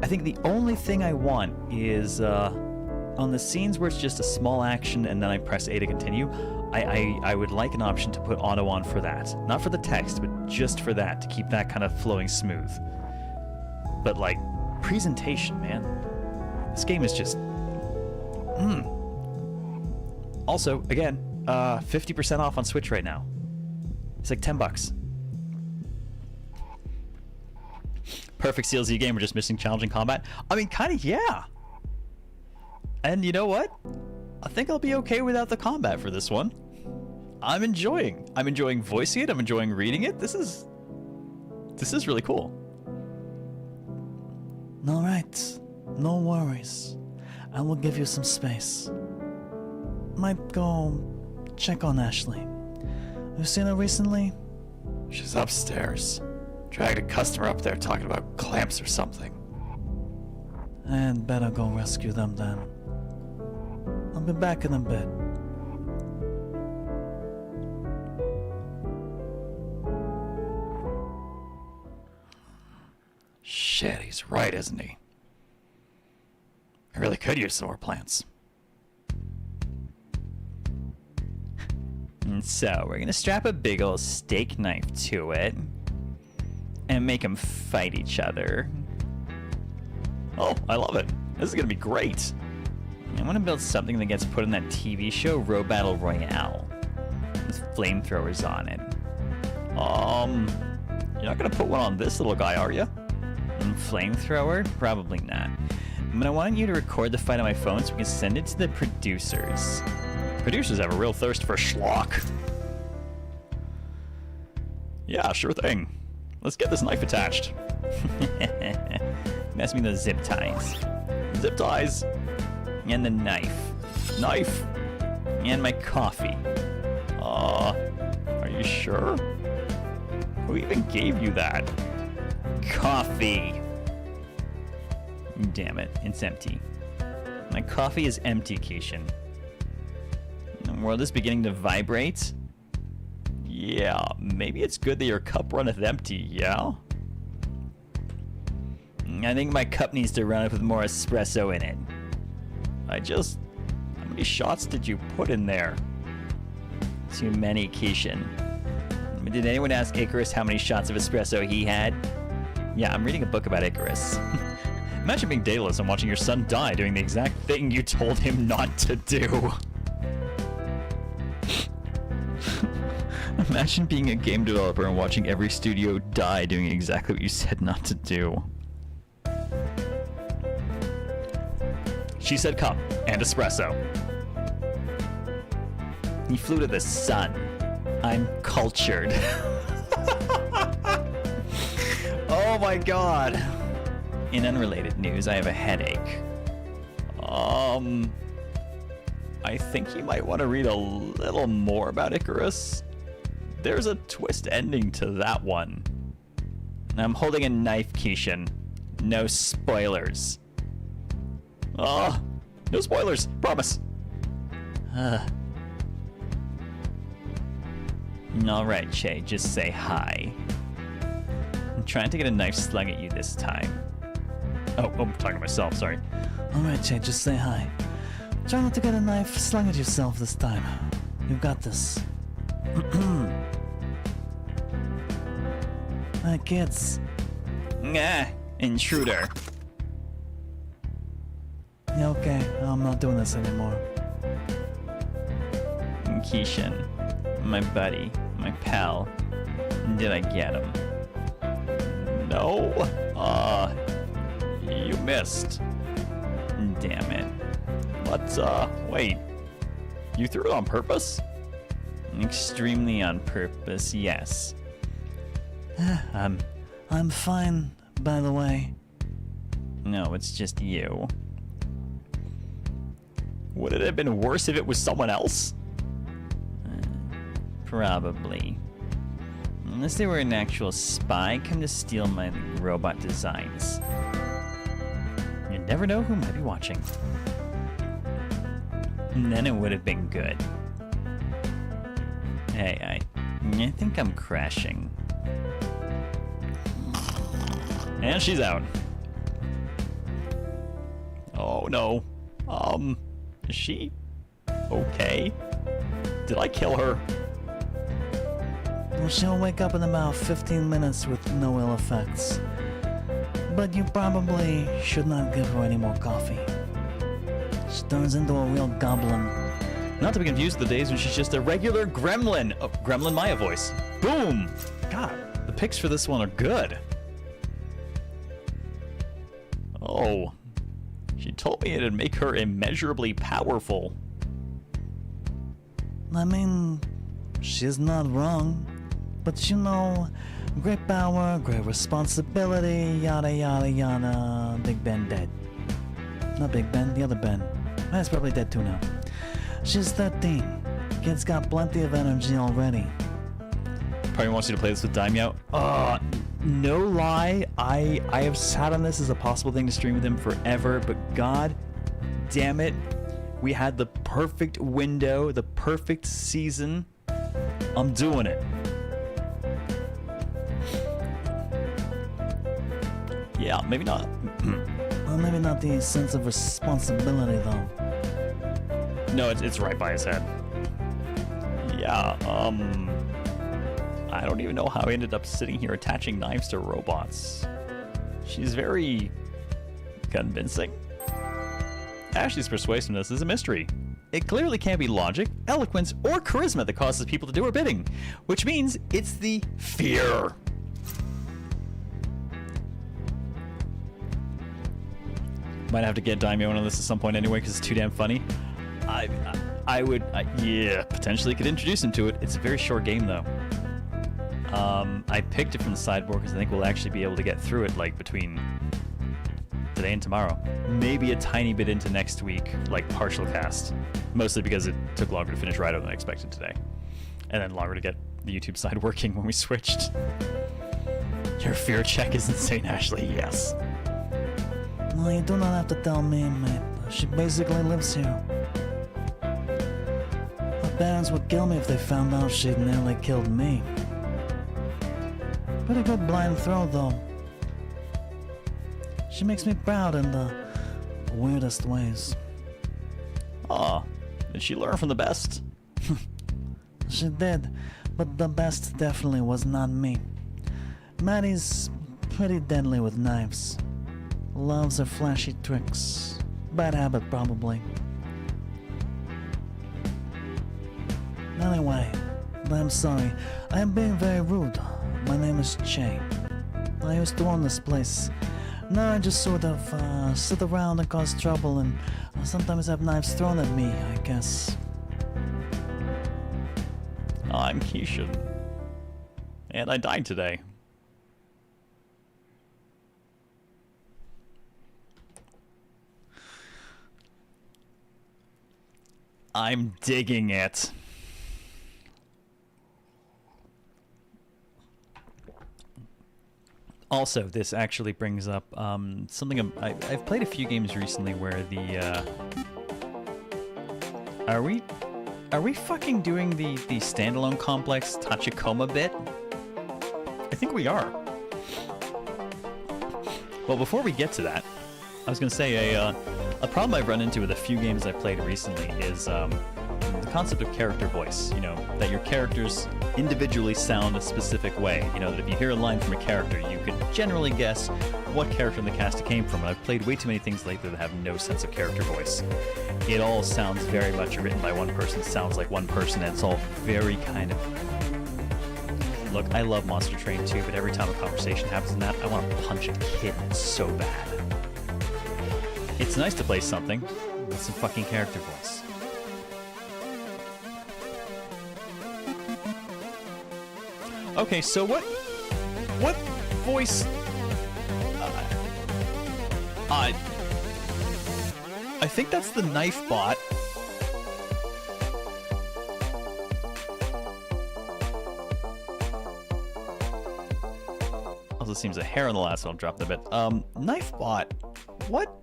I think the only thing I want is on the scenes where it's just a small action and then I press A to continue, I would like an option to put auto on for that. Not for the text, but just for that, to keep that kind of flowing smooth. But like, presentation, man. This game is just... Also, again, 50% off on Switch right now. It's like $10. Perfect CLZ game, we're just missing challenging combat. I mean, kind of, yeah. And you know what? I think I'll be okay without the combat for this one. I'm enjoying voicing it. I'm enjoying reading it. This is really cool. All right, no worries. I will give you some space. Might go check on Ashley. You seen her recently? She's upstairs. Dragged a customer up there talking about clamps or something. And better go rescue them then. I'll be back in a bit. Shit, he's right, isn't he? I really could use some more plants. And so, we're gonna strap a big ol' steak knife to it and make them fight each other. Oh, I love it. This is gonna be great. I want to build something that gets put in that TV show, Road Battle Royale, with flamethrowers on it. You're not gonna put one on this little guy, are you? Flamethrower? Probably not. But I want you to record the fight on my phone so we can send it to the producers. Producers have a real thirst for schlock. Yeah, sure thing. Let's get this knife attached. Pass me those zip ties. Zip ties! And the knife. Knife! And my coffee. Are you sure? Who even gave you that? Coffee! Damn it, it's empty. My coffee is empty, Keishan. The world is beginning to vibrate? Yeah, maybe it's good that your cup runneth empty, yeah? I think my cup needs to run with more espresso in it. How many shots did you put in there? Too many, Keishan. Did anyone ask Icarus how many shots of espresso he had? Yeah, I'm reading a book about Icarus. Imagine being Daedalus and watching your son die doing the exact thing you told him not to do. Imagine being a game developer and watching every studio die doing exactly what you said not to do. She said cup and espresso. He flew to the sun. I'm cultured. Oh my god. In unrelated news, I have a headache. I think you might want to read a little more about Icarus. There's a twist ending to that one. I'm holding a knife, Keishan. No spoilers. No spoilers, promise. Alright, Che, just say hi. I'm trying to get a knife slung at you this time. Oh, I'm talking to myself, sorry. Alright, Che, just say hi. Try not to get a knife slung at yourself this time. You got this. Hi, kids. Intruder. Yeah, okay, I'm not doing this anymore. Keishan, my buddy, my pal. Did I get him? No. You missed. Damn it. But, wait. You threw it on purpose? Extremely on purpose, yes. I'm fine, by the way. No, it's just you. Would it have been worse if it was someone else? Probably. Unless they were an actual spy come to steal my robot designs. You never know who might be watching. And then it would have been good. Hey, I think I'm crashing. And she's out. Oh no. Is she okay? Did I kill her? Well, she'll wake up in about 15 minutes with no ill effects. But you probably should not give her any more coffee. She turns into a real goblin. Not to be confused with the days when she's just a regular gremlin. Oh, Gremlin Maya voice. Boom! God, the pics for this one are good. Oh. She told me it'd make her immeasurably powerful. I mean, she's not wrong. But you know, great power, great responsibility, yada yada yada. Big Ben dead. Not Big Ben, the other Ben. That's probably dead too now. She's 13. Kid's got plenty of energy already. Probably wants you to play this with Daimyo. No lie, I have sat on this as a possible thing to stream with him forever, but god damn it, we had the perfect window, the perfect season. I'm doing it. Yeah, maybe not. Well, maybe not the sense of responsibility, though. No, it's right by his head. Yeah, I don't even know how I ended up sitting here attaching knives to robots. She's very convincing. Ashley's persuasiveness is a mystery. It clearly can't be logic, eloquence, or charisma that causes people to do her bidding, which means it's the fear. Might have to get Daimyo on this at some point anyway, because it's too damn funny. I would, yeah, potentially could introduce him to it. It's a very short game, though. I picked it from the sideboard because I think we'll actually be able to get through it, like, between today and tomorrow. Maybe a tiny bit into next week, like, partial cast. Mostly because it took longer to finish RAIDOU than I expected today. And then longer to get the YouTube side working when we switched. Your fear check is insane, Ashley, yes. No, you do not have to tell me, mate. She basically lives here. Her parents would kill me if they found out she'd nearly killed me. Pretty good blind throw, though. She makes me proud in the weirdest ways. Aw, did she learn from the best? She did, but the best definitely was not me. Maddie's pretty deadly with knives. Loves her flashy tricks. Bad habit, probably. Anyway, I'm sorry. I am being very rude. My name is Che. I used to own this place. Now I just sort of sit around and cause trouble and sometimes have knives thrown at me, I guess. I'm Keisha. And I died today. I'm digging it. Also, this actually brings up something I've played a few games recently where the Are we fucking doing the standalone complex Tachikoma bit? I think we are. Well, before we get to that, I was gonna say a problem I've run into with a few games I've played recently is the concept of character voice. You know, that your characters individually sound a specific way. You know, that if you hear a line from a character, you could generally guess what character in the cast it came from. And I've played way too many things lately that have no sense of character voice. It all sounds very much written by one person, sounds like one person, and it's all very kind of... Look, I love Monster Train 2, but every time a conversation happens in that, I want to punch a kid so bad. It's nice to play something with some fucking character voice. Okay, so what voice... I think that's the knife bot. Also seems a hair on the last one dropped a bit. Knife bot. What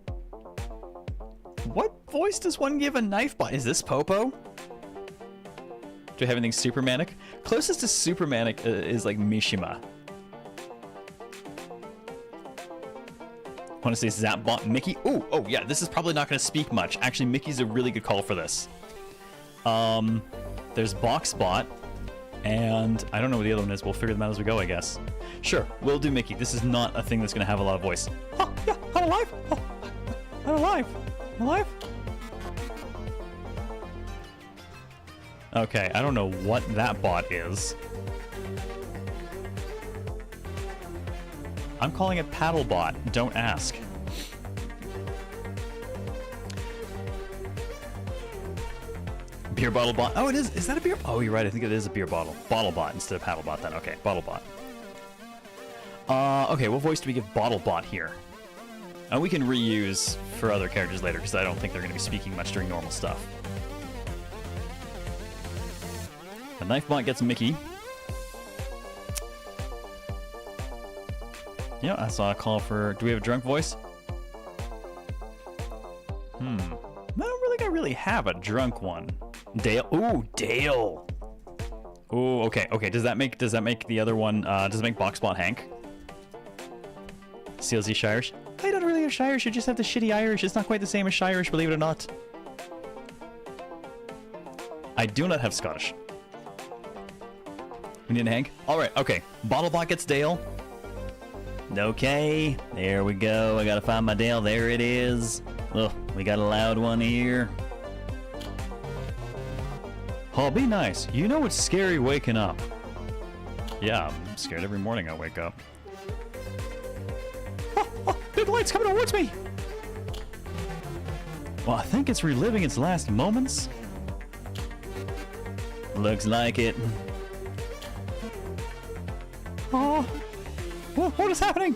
voice does one give a knife bot? Is this Popo? Do I have anything Supermanic? Closest to Supermanic is like Mishima. Want to say Zapbot Mickey? Ooh, oh yeah, this is probably not going to speak much. Actually, Mickey's a really good call for this. There's Boxbot, and I don't know what the other one is. We'll figure them out as we go, I guess. Sure, we'll do Mickey. This is not a thing that's going to have a lot of voice. Oh, yeah, I'm alive! Oh, I'm alive! I'm alive? Okay, I don't know what that bot is. I'm calling it Paddlebot. Don't ask. Beer bottle bot. Oh, it is. Is that a beer? Oh, you're right. I think it is a beer bottle. Bottlebot instead of Paddlebot then. Okay, Bottlebot. Okay, what voice do we give Bottlebot here? We can reuse for other characters later because I don't think they're going to be speaking much during normal stuff. The knife bot gets Mickey. Yeah, I saw a call for... Do we have a drunk voice? I don't really have a drunk one. Dale. Ooh, Dale. Ooh, okay. Okay, does that make the other one... does it make Boxbot Hank? CLZ Shirish? I don't really have Shirish, you just have the shitty Irish. It's not quite the same as Shirish, believe it or not. I do not have Scottish. We need Hank? Alright, okay. Bottlebot gets Dale. Okay, there we go. I gotta find my Dale. There it is. Oh, we got a loud one here. Oh, be nice. You know it's scary waking up. Yeah, I'm scared every morning I wake up. Oh, big light's coming towards me! Well, I think it's reliving its last moments. Looks like it. Oh, what is happening?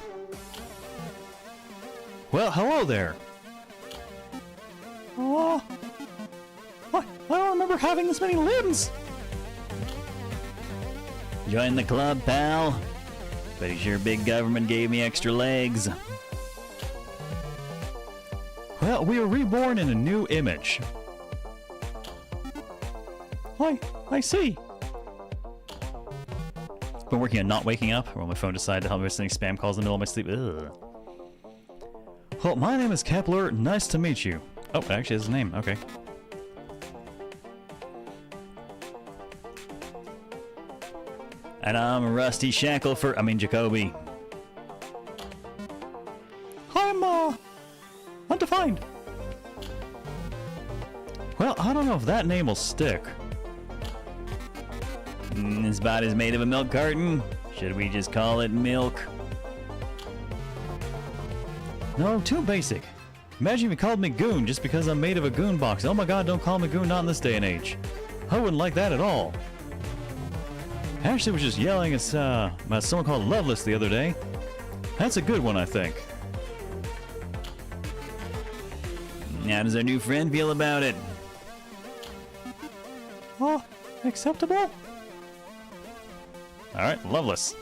Well, hello there. Oh, I don't remember having this many limbs. Join the club, pal. Pretty sure big government gave me extra legs. Well, we are reborn in a new image. I see. Been working on not waking up, or when my phone decided to help me sending spam calls in the middle of my sleep. Ugh. Well, my name is Kepler. Nice to meet you. Oh, it actually has his name. Okay. And I'm Rusty Jacoby. I'm, undefined. Well, I don't know if that name will stick. This body's made of a milk carton. Should we just call it milk? No, too basic. Imagine if you called me Goon just because I'm made of a goon box. Oh my god, don't call me Goon, not in this day and age. I wouldn't like that at all. Ashley was just yelling at someone called Loveless the other day. That's a good one, I think. How does our new friend feel about it? Oh, acceptable? Alright, Loveless.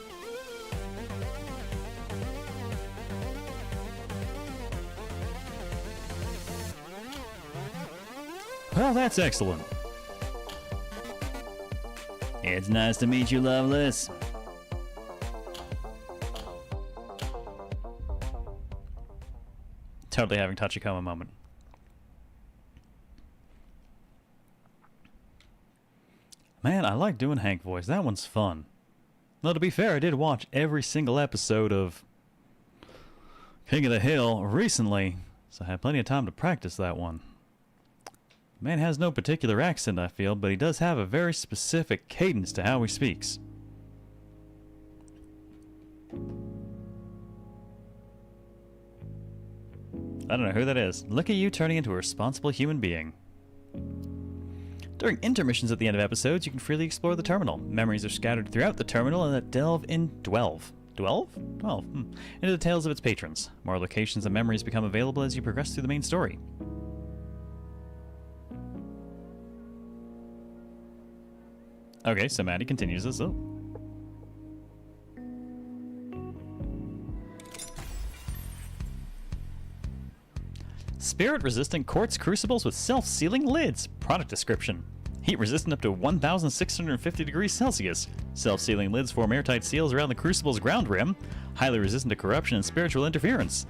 Well, that's excellent. It's nice to meet you, Loveless. Totally having Tachikoma moment. Man, I like doing Hank voice. That one's fun. Though to be fair, I did watch every single episode of King of the Hill recently, so I had plenty of time to practice that one. The man has no particular accent, I feel, but he does have a very specific cadence to how he speaks. I don't know who that is. Look at you turning into a responsible human being. During intermissions at the end of episodes, you can freely explore the terminal. Memories are scattered throughout the terminal and that delve into the tales of its patrons. More locations and memories become available as you progress through the main story. Okay, so Maddie continues this. Oh. Spirit-resistant quartz crucibles with self-sealing lids. Product description. Heat-resistant up to 1,650 degrees Celsius. Self-sealing lids form airtight seals around the crucible's ground rim. Highly resistant to corruption and spiritual interference.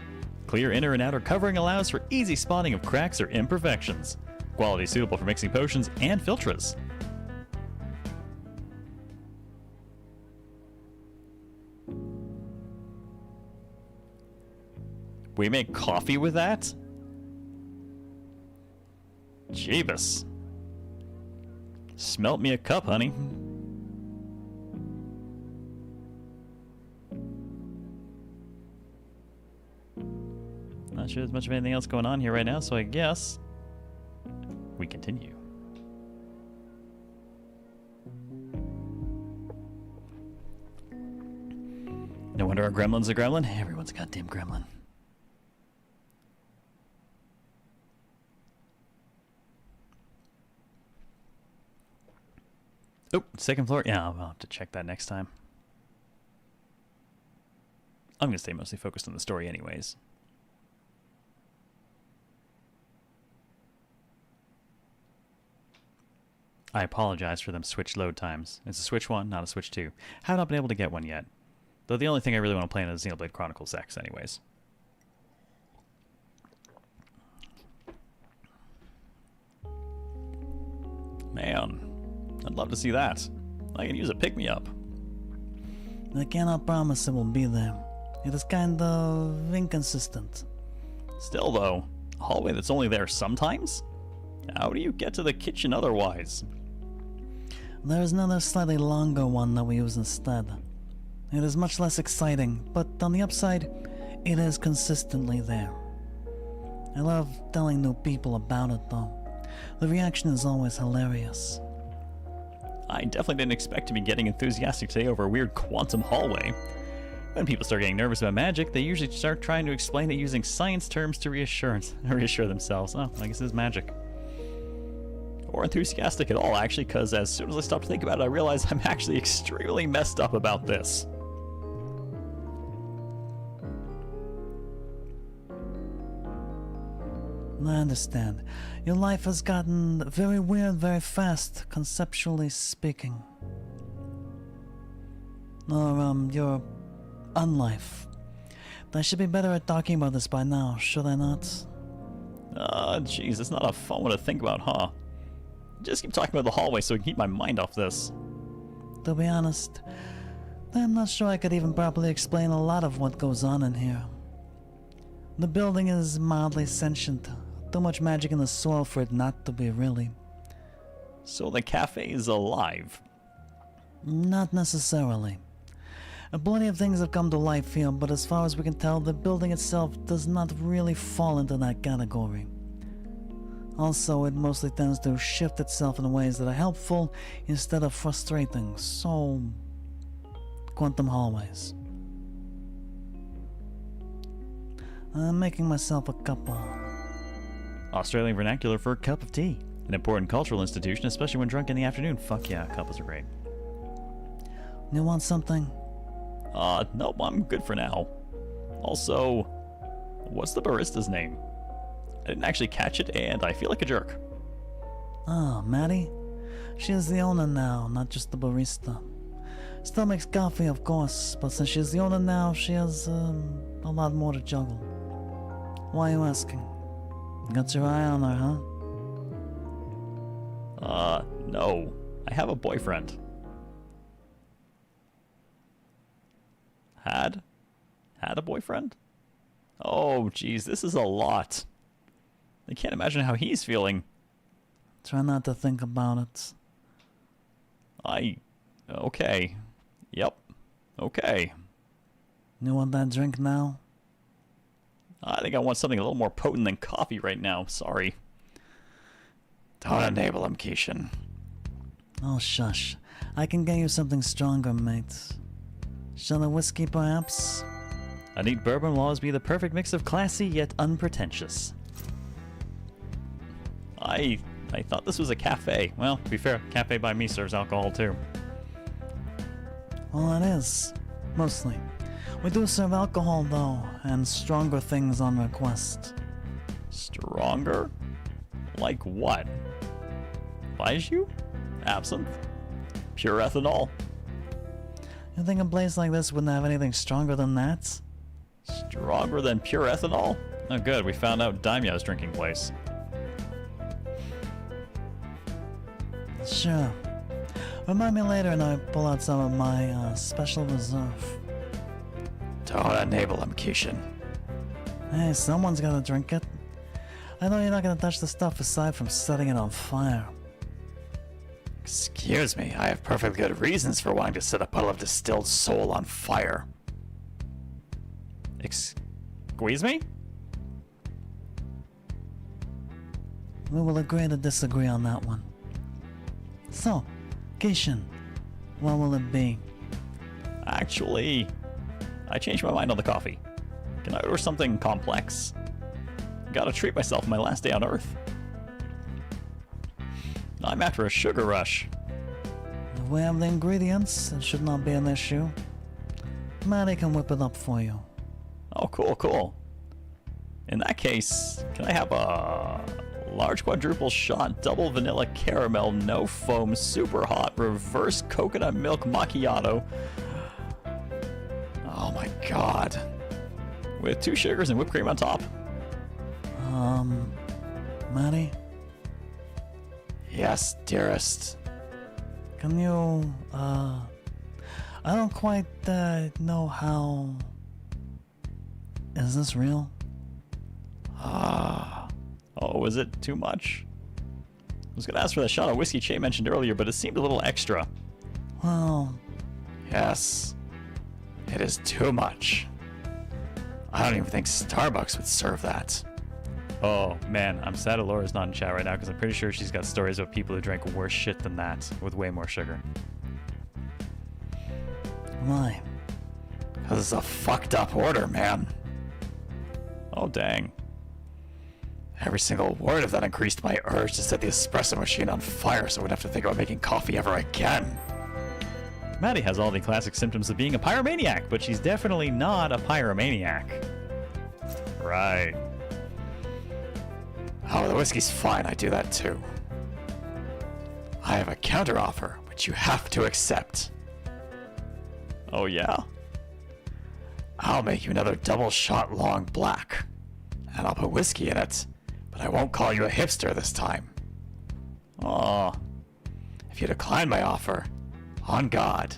Clear inner and outer covering allows for easy spotting of cracks or imperfections. Quality suitable for mixing potions and filtras. We make coffee with that? Jeebus. Smelt me a cup, honey. Not sure there's much of anything else going on here right now, so I guess we continue. No wonder our gremlin's a gremlin. Everyone's a goddamn gremlin. Oh, second floor? Yeah, I'll have to check that next time. I'm going to stay mostly focused on the story anyways. I apologize for them switch load times. It's a Switch 1, not a Switch 2. Have not been able to get one yet. Though the only thing I really want to play on is Xenoblade Chronicles X anyways. Man, I'd love to see that. I can use a pick-me-up. I cannot promise it will be there. It is kind of inconsistent. Still though, a hallway that's only there sometimes? How do you get to the kitchen otherwise? There is another slightly longer one that we use instead. It is much less exciting, but on the upside, it is consistently there. I love telling new people about it though. The reaction is always hilarious. I definitely didn't expect to be getting enthusiastic today over a weird quantum hallway. When people start getting nervous about magic, they usually start trying to explain it using science terms to reassure themselves. Oh, I guess it's magic. Or enthusiastic at all, actually, because as soon as I stop to think about it, I realize I'm actually extremely messed up about this. I understand. Your life has gotten very weird very fast, conceptually speaking. Or, your unlife. I should be better at talking about this by now, should I not? Jeez, it's not a fun one to think about, huh? Just keep talking about the hallway so I can keep my mind off this. To be honest, I'm not sure I could even properly explain a lot of what goes on in here. The building is mildly sentient. Too much magic in the soil for it not to be, really. So the cafe is alive? Not necessarily. Plenty of things have come to life here, but as far as we can tell, the building itself does not really fall into that category. Also, it mostly tends to shift itself in ways that are helpful instead of frustrating, so... quantum hallways. I'm making myself a cup of... Australian vernacular for cup of tea. An important cultural institution, especially when drunk in the afternoon. Fuck yeah, cups are great. You want something? Nope, I'm good for now. Also, what's the barista's name? I didn't actually catch it, and I feel like a jerk. Ah, Maddie? She is the owner now, not just the barista. Still makes coffee, of course, but since she's the owner now, she has, a lot more to juggle. Why are you asking? Got your eye on her, huh? No. I have a boyfriend. Had a boyfriend? Oh, geez, this is a lot. I can't imagine how he's feeling. Try not to think about it. Okay. Yep. Okay. You want that drink now? I think I want something a little more potent than coffee right now. Sorry. Don't enable him, Keishan. Oh, shush. I can get you something stronger, mate. Shall a whiskey, perhaps? A neat bourbon will always be the perfect mix of classy yet unpretentious. I thought this was a cafe. Well, to be fair, cafe by me serves alcohol too. Well, it is. Mostly. We do serve alcohol, though, and stronger things on request. Stronger? Like what? Baijiu? Absinthe? Pure ethanol? You think a place like this wouldn't have anything stronger than that? Stronger than pure ethanol? Oh good, we found out Daimyo's drinking place. Sure. Remind me later and I pull out some of my special reserve. Don't enable him, Keishan. Hey, someone's gotta drink it. I know you're not gonna touch the stuff aside from setting it on fire. Excuse me, I have perfectly good reasons for wanting to set a puddle of distilled soul on fire. Squeeze me? We will agree to disagree on that one. So, Keishan, what will it be? Actually, I changed my mind on the coffee. Can I order something complex? Gotta treat myself my last day on Earth. I'm after a sugar rush. If we have the ingredients, it should not be an issue. Maddie can whip it up for you. Oh, cool. In that case, can I have a large quadruple shot, double vanilla caramel, no foam, super hot, reverse coconut milk macchiato? Oh my god. With 2 sugars and whipped cream on top. Maddie? Yes, dearest. Can you, I don't quite, know how... Is this real? Oh, is it too much? I was gonna ask for that shot of whiskey Che mentioned earlier, but it seemed a little extra. Well... Yes. It is too much. I don't even think Starbucks would serve that. Oh, man, I'm sad Alora's not in chat right now because I'm pretty sure she's got stories of people who drank worse shit than that with way more sugar. Why? Because it's a fucked up order, man. Oh, dang. Every single word of that increased my urge to set the espresso machine on fire so I wouldn't have to think about making coffee ever again. Maddie has all the classic symptoms of being a pyromaniac, but she's definitely not a pyromaniac. Right. Oh, the whiskey's fine, I do that too. I have a counteroffer, which you have to accept. Oh, yeah? I'll make you another double shot long black. And I'll put whiskey in it, but I won't call you a hipster this time. Aw. If you decline my offer, on God,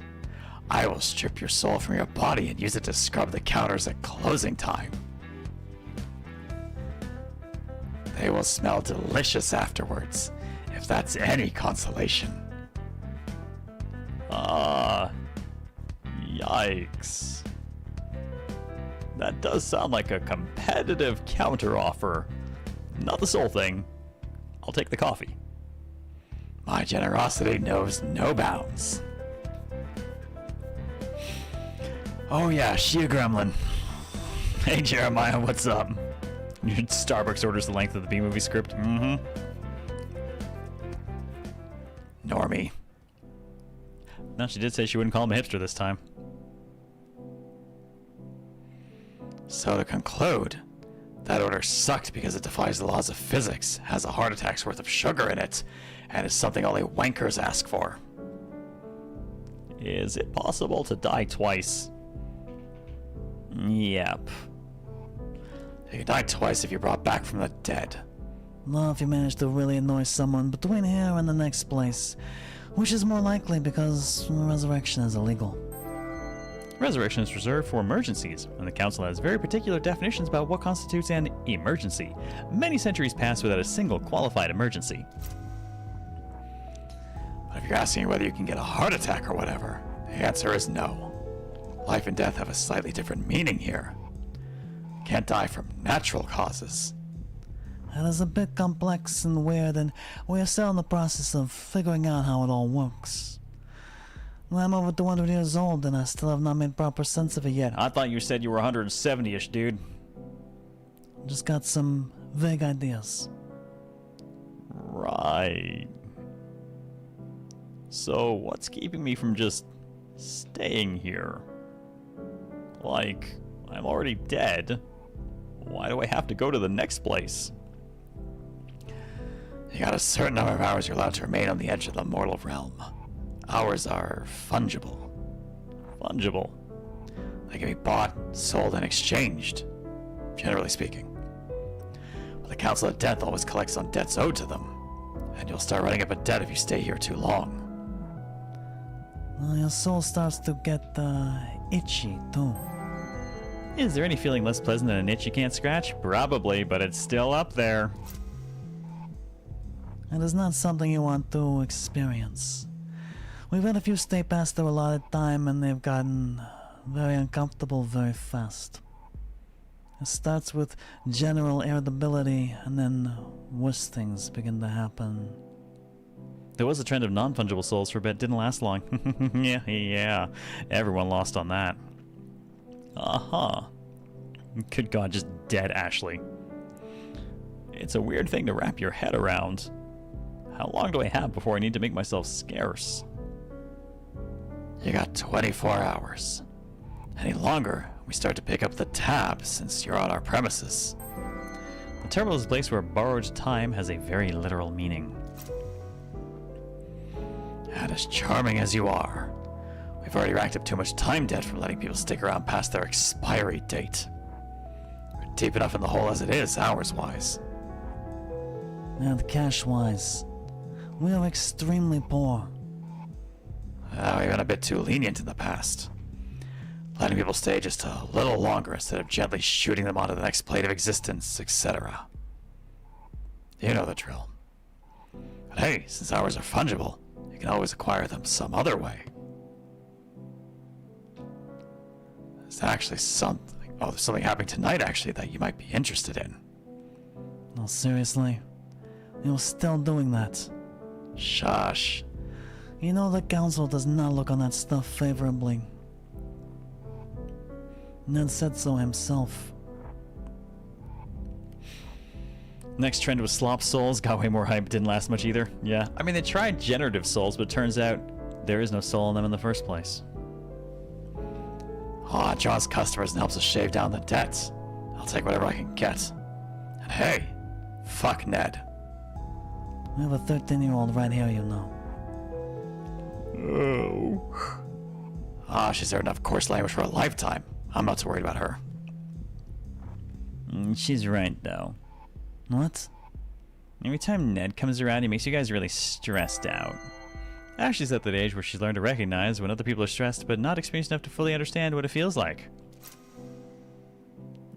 I will strip your soul from your body and use it to scrub the counters at closing time. They will smell delicious afterwards, if that's any consolation. Yikes. That does sound like a competitive counteroffer. Not the soul thing. I'll take the coffee. My generosity knows no bounds. Oh yeah, she a gremlin. Hey Jeremiah, what's up? Your Starbucks orders the length of the B-movie script. Mm-hmm. Normie. No, she did say she wouldn't call him a hipster this time. So to conclude, that order sucked because it defies the laws of physics, has a heart attack's worth of sugar in it, and is something only wankers ask for. Is it possible to die twice? Yep. You can die twice if you're brought back from the dead. Well, if you manage to really annoy someone between here and the next place, which is more likely because resurrection is illegal. Resurrection is reserved for emergencies, and the Council has very particular definitions about what constitutes an emergency. Many centuries pass without a single qualified emergency. But if you're asking whether you can get a heart attack or whatever, the answer is no. Life and death have a slightly different meaning here. You can't die from natural causes. It is a bit complex and weird, and we are still in the process of figuring out how it all works. I'm over 200 years old, and I still have not made proper sense of it yet. I thought you said you were 170-ish, dude. Just got some vague ideas. Right. So, what's keeping me from just staying here? Like, I'm already dead. Why do I have to go to the next place? You got a certain number of hours you're allowed to remain on the edge of the mortal realm. Hours are fungible. Fungible. They can be bought, sold, and exchanged, generally speaking. But the Council of Death always collects on debts owed to them, and you'll start running up a debt if you stay here too long. Well, your soul starts to get itchy, too. Is there any feeling less pleasant than an itch you can't scratch? Probably, but it's still up there. It is not something you want to experience. We've had a few stay past their allotted time, and they've gotten very uncomfortable very fast. It starts with general irritability, and then worse things begin to happen. There was a trend of non-fungible souls for a bit, didn't last long. yeah, everyone lost on that. Uh-huh. Good God, just dead Ashley. It's a weird thing to wrap your head around. How long do I have before I need to make myself scarce? You got 24 hours. Any longer, we start to pick up the tab since you're on our premises. The terminal is a place where borrowed time has a very literal meaning. And as charming as you are, we've already racked up too much time debt from letting people stick around past their expiry date. We're deep enough in the hole as it is, hours-wise. And cash-wise, we are extremely poor. We've been a bit too lenient in the past. Letting people stay just a little longer instead of gently shooting them onto the next plane of existence, etc. You know the drill. But hey, since hours are fungible, you can always acquire them some other way. There's actually something... Oh, there's something happening tonight, actually, that you might be interested in. No, seriously? You're still doing that? Shush. You know the council does not look on that stuff favorably. Ned said so himself. Next trend was slop souls. Got way more hype. Didn't last much either. Yeah. I mean, they tried generative souls, but it turns out there is no soul in them in the first place. Aw, it draws customers and helps us shave down the debts. I'll take whatever I can get. And hey, fuck Ned. We have a 13-year-old right here, you know. Oh. Ah, she's heard enough coarse language for a lifetime. I'm not too worried about her. She's right, though. What? Every time Ned comes around, he makes you guys really stressed out. Ashley's at that age where she's learned to recognize when other people are stressed, but not experienced enough to fully understand what it feels like.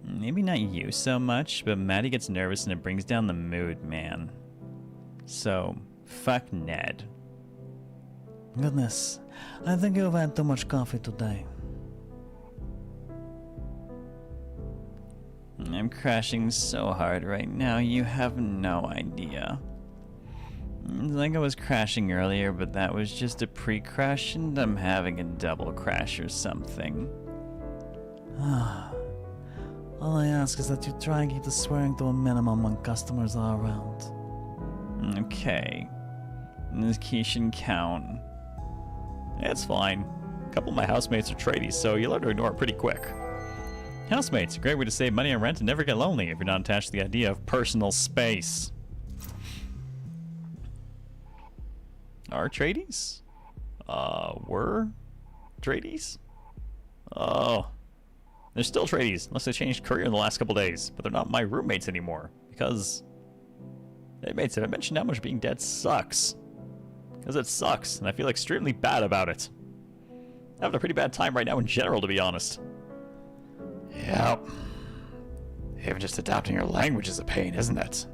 Maybe not you so much, but Maddie gets nervous and it brings down the mood, man. So, fuck Ned. Goodness, I think you've had too much coffee today. I'm crashing so hard right now, you have no idea. It's like I was crashing earlier, but that was just a pre-crash and I'm having a double crash or something. All I ask is that you try and keep the swearing to a minimum when customers are around. Okay. This key shouldn't count. It's fine. A couple of my housemates are tradies, so you learn to ignore it pretty quick. Housemates, a great way to save money on rent and never get lonely if you're not attached to the idea of personal space. Are tradies? Were tradies? Oh. They're still tradies, unless they changed career in the last couple days. But they're not my roommates anymore, because... Hey mates, have I mentioned how much being dead sucks? Because it sucks, and I feel extremely bad about it. I'm having a pretty bad time right now in general, to be honest. Yep. Even just adapting your language is a pain, isn't it?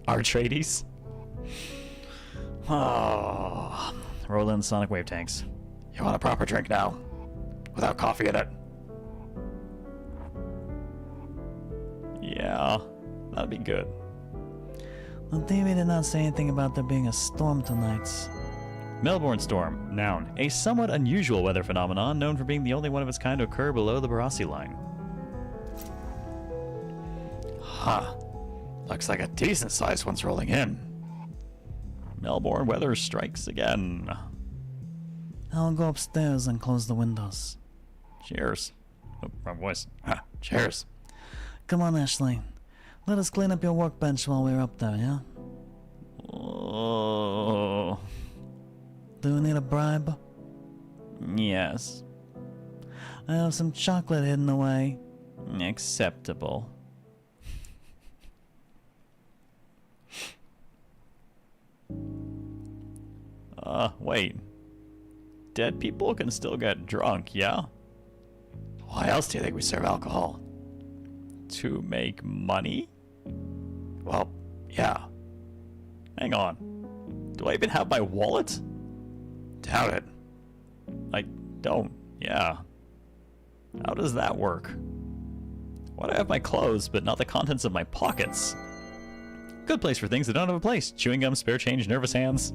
Are tradies? Oh. Roll in sonic wave tanks. You want a proper drink now? Without coffee in it? Yeah, that'd be good. The TV did not say anything about there being a storm tonight. Melbourne storm, noun. A somewhat unusual weather phenomenon known for being the only one of its kind to occur below the Barassi line. Huh. Looks like a decent sized one's rolling in. Melbourne weather strikes again. I'll go upstairs and close the windows. Cheers. Oh, wrong voice. Huh. Cheers. Come on, Ashley. Let us clean up your workbench while we're up there, yeah? Oh. Do you need a bribe? Yes. I have some chocolate hidden away. Acceptable. Wait. Dead people can still get drunk, yeah? Why else do you think we serve alcohol? To make money? Well, yeah. Hang on. Do I even have my wallet? Doubt it. I don't. Yeah. How does that work? Why do I have my clothes, but not the contents of my pockets? Good place for things that don't have a place. Chewing gum, spare change, nervous hands.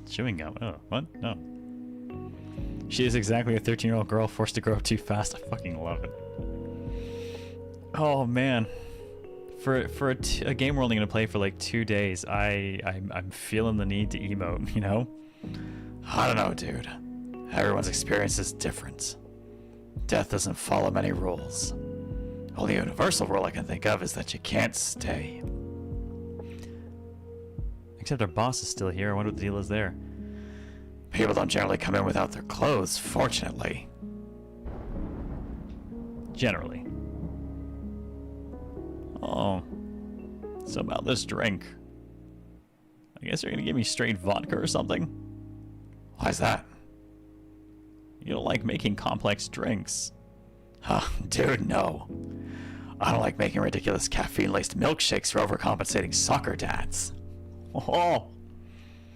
Chewing gum? Oh, what? No. She is exactly a 13-year-old girl forced to grow up too fast. I fucking love it. Oh, man. For a game we're only going to play for like 2 days, I'm feeling the need to emote, you know? I don't know, dude. Everyone's experience is different. Death doesn't follow many rules. Only universal rule I can think of is that you can't stay. Except our boss is still here. I wonder what the deal is there. People don't generally come in without their clothes, fortunately. Generally. Oh. So about this drink. I guess you're gonna give me straight vodka or something? Why's that? You don't like making complex drinks. Dude, no. I don't like making ridiculous caffeine-laced milkshakes for overcompensating soccer dads. Oh.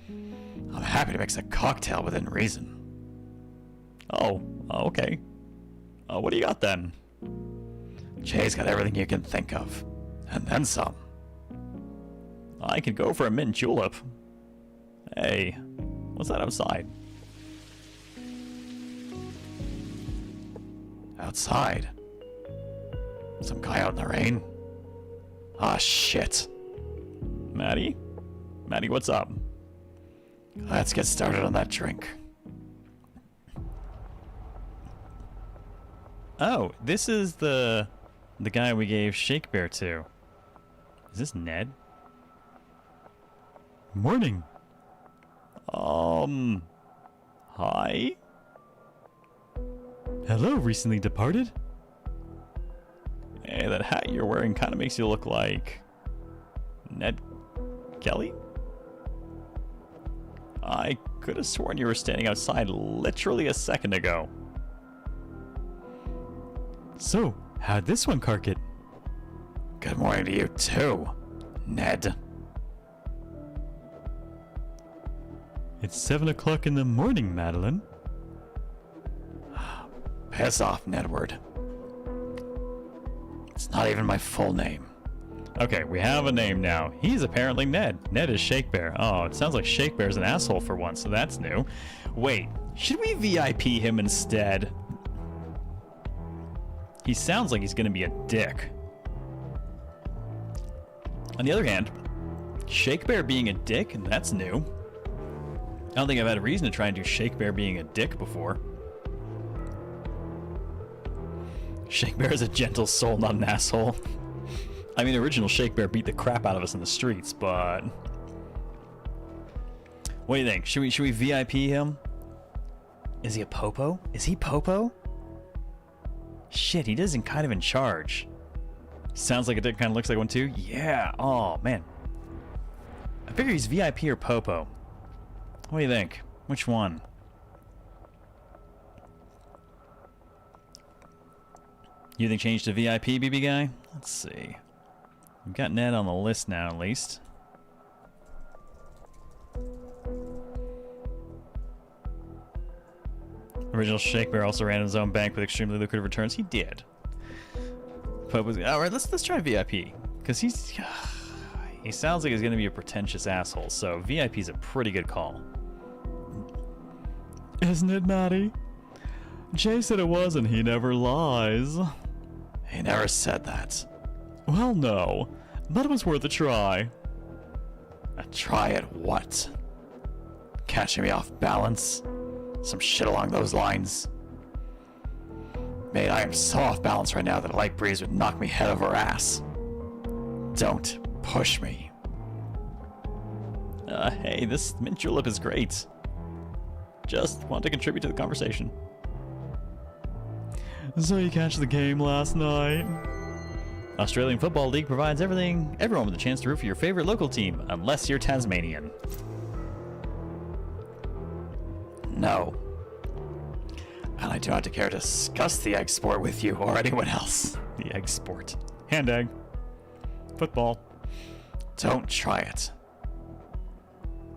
I'm happy to mix a cocktail within reason. Oh, okay. What do you got then? Jay's got everything you can think of. And then some. I could go for a mint julep. Hey, what's that outside? Outside? Some guy out in the rain? Ah, shit. Maddie? Maddie, what's up? Let's get started on that drink. Oh, this is the guy we gave Shake Bear to. Is this Ned? Morning. Hi? Hello, recently departed? Hey, that hat you're wearing kind of makes you look like... Ned Kelly? I could have sworn you were standing outside literally a second ago. So, how'd this one cark it? Good morning to you too, Ned. It's 7 o'clock in the morning, Madeline. Piss off, Nedward. It's not even my full name. Okay, we have a name now. He's apparently Ned. Ned is Shake Bear. Oh, it sounds like Shake Bear's an asshole for once, so that's new. Wait, should we VIP him instead? He sounds like he's gonna be a dick. On the other hand, Shake Bear being a dick, that's new. I don't think I've had a reason to try and do Shake Bear being a dick before. Shake Bear is a gentle soul, not an asshole. I mean, the original Shake Bear beat the crap out of us in the streets, but... What do you think? Should we VIP him? Is he a popo? Is he popo? Shit, he isn't kind of in charge. Sounds like a dick, kind of looks like one too. Yeah, oh man. I figure he's VIP or popo. What do you think? Which one? You think change to VIP, BB guy? Let's see. We've got Ned on the list now, at least. Original Shake Bear also ran his own bank with extremely lucrative returns. He did. Pope was all right. Let's try VIP because he sounds like he's gonna be a pretentious asshole. So VIP is a pretty good call. Isn't it, Maddie? Jay said it was, and he never lies. He never said that. Well, no, but it was worth a try. A try at what? Catching me off balance? Some shit along those lines? Mate, I am so off balance right now that a light breeze would knock me head over ass. Don't push me. Hey, this mint julep is great. Just want to contribute to the conversation. So you catch the game last night? Australian Football League provides everyone with a chance to root for your favorite local team, unless you're Tasmanian. No. And I do not care to discuss the egg sport with you or anyone else. The egg sport. Hand egg. Football. Don't try it.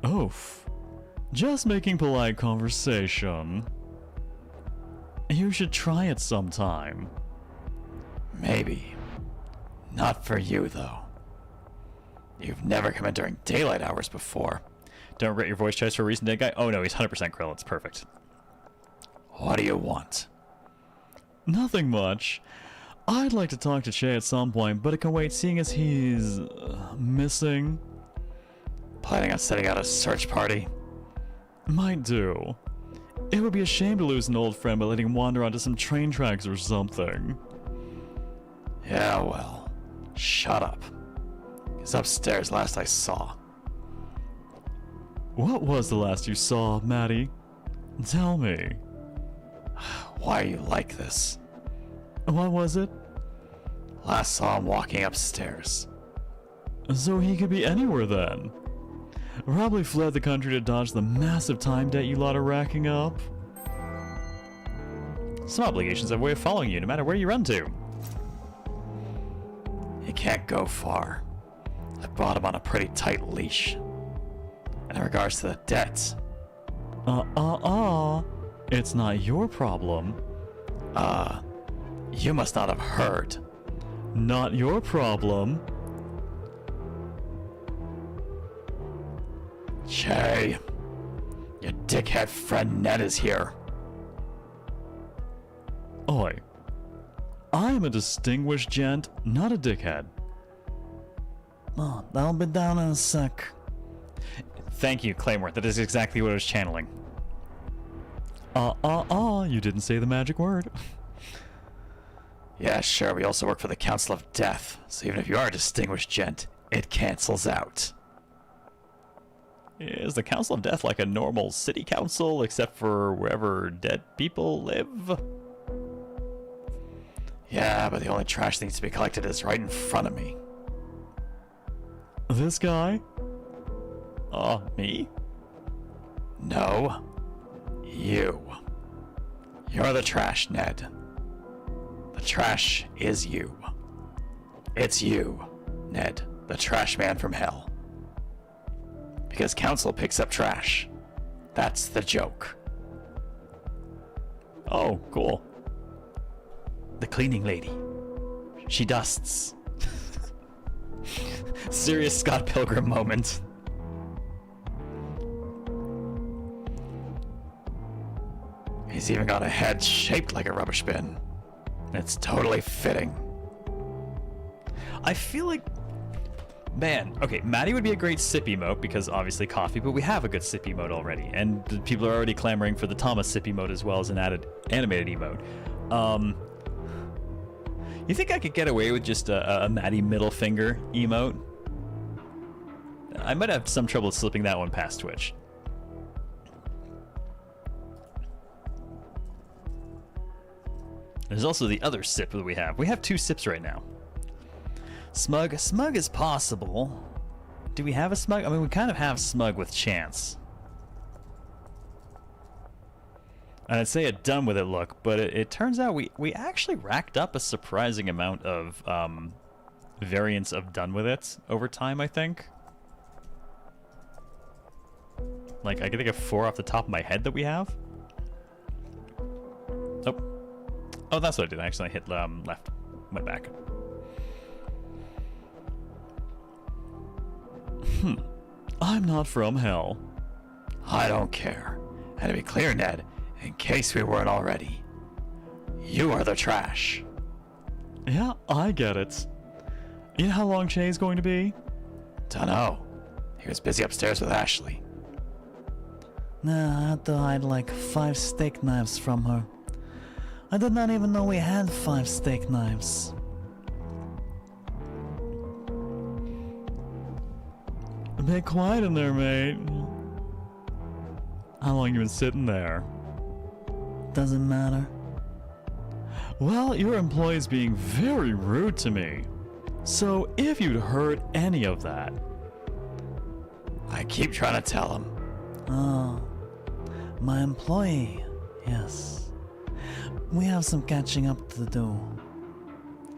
Oof. Just making polite conversation. You should try it sometime. Maybe. Not for you, though. You've never come in during daylight hours before. Don't regret your voice choice for a recent dead guy? Oh no, he's 100% Krill. It's perfect. What do you want? Nothing much. I'd like to talk to Che at some point, but it can wait seeing as he's... missing. Planning on setting out a search party? Might do. It would be a shame to lose an old friend by letting him wander onto some train tracks or something. Yeah, well, shut up. He's upstairs last I saw. What was the last you saw, Maddie? Tell me. Why are you like this? What was it? Last saw him walking upstairs. So he could be anywhere then. Probably fled the country to dodge the massive time debt you lot are racking up. Some obligations have a way of following you no matter where you run to. He can't go far. I brought him on a pretty tight leash. And in regards to the debts... It's not your problem. You must not have heard. Not your problem. Che, your dickhead friend Ned is here. Oi. I am a distinguished gent, not a dickhead. Oh, that'll be down in a sec. Thank you, Claymore. That is exactly what I was channeling. You didn't say the magic word. Yeah, sure, we also work for the Council of Death, so even if you are a distinguished gent, it cancels out. Is the Council of Death like a normal city council, except for wherever dead people live? Yeah, but the only trash that needs to be collected is right in front of me. This guy? Me? No. You. You're the trash, Ned. The trash is you. It's you, Ned, the trash man from hell. Because council picks up trash. That's the joke. Oh, cool. The cleaning lady. She dusts. Serious Scott Pilgrim moment. He's even got a head shaped like a rubbish bin. It's totally fitting. I feel like... Man, okay, Maddie would be a great sip emote because obviously coffee, but we have a good sip emote already. And people are already clamoring for the Thomas sip emote as well as an added animated emote. You think I could get away with just a Maddie middle finger emote? I might have some trouble slipping that one past Twitch. There's also the other sip that we have. We have 2 sips right now. Smug. Smug is possible. Do we have a smug? I mean, we kind of have smug with chance. And I'd say a done with it look, but it turns out we actually racked up a surprising amount of variants of done with it over time, I think. Like, I can think of 4 off the top of my head that we have. Oh, that's what I did. I actually hit left. Went back. I'm not from hell. I don't care. And to be clear, Ned, in case we weren't already, you are the trash. Yeah, I get it. You know how long Che's going to be? Dunno. He was busy upstairs with Ashley. Nah, I had to hide like 5 steak knives from her. I did not even know we had 5 steak knives. A bit quiet in there, mate. How long you been sitting there? Doesn't matter. Well, your employee's being very rude to me. So if you'd heard any of that... I keep trying to tell him. Oh, my employee. Yes. We have some catching up to do.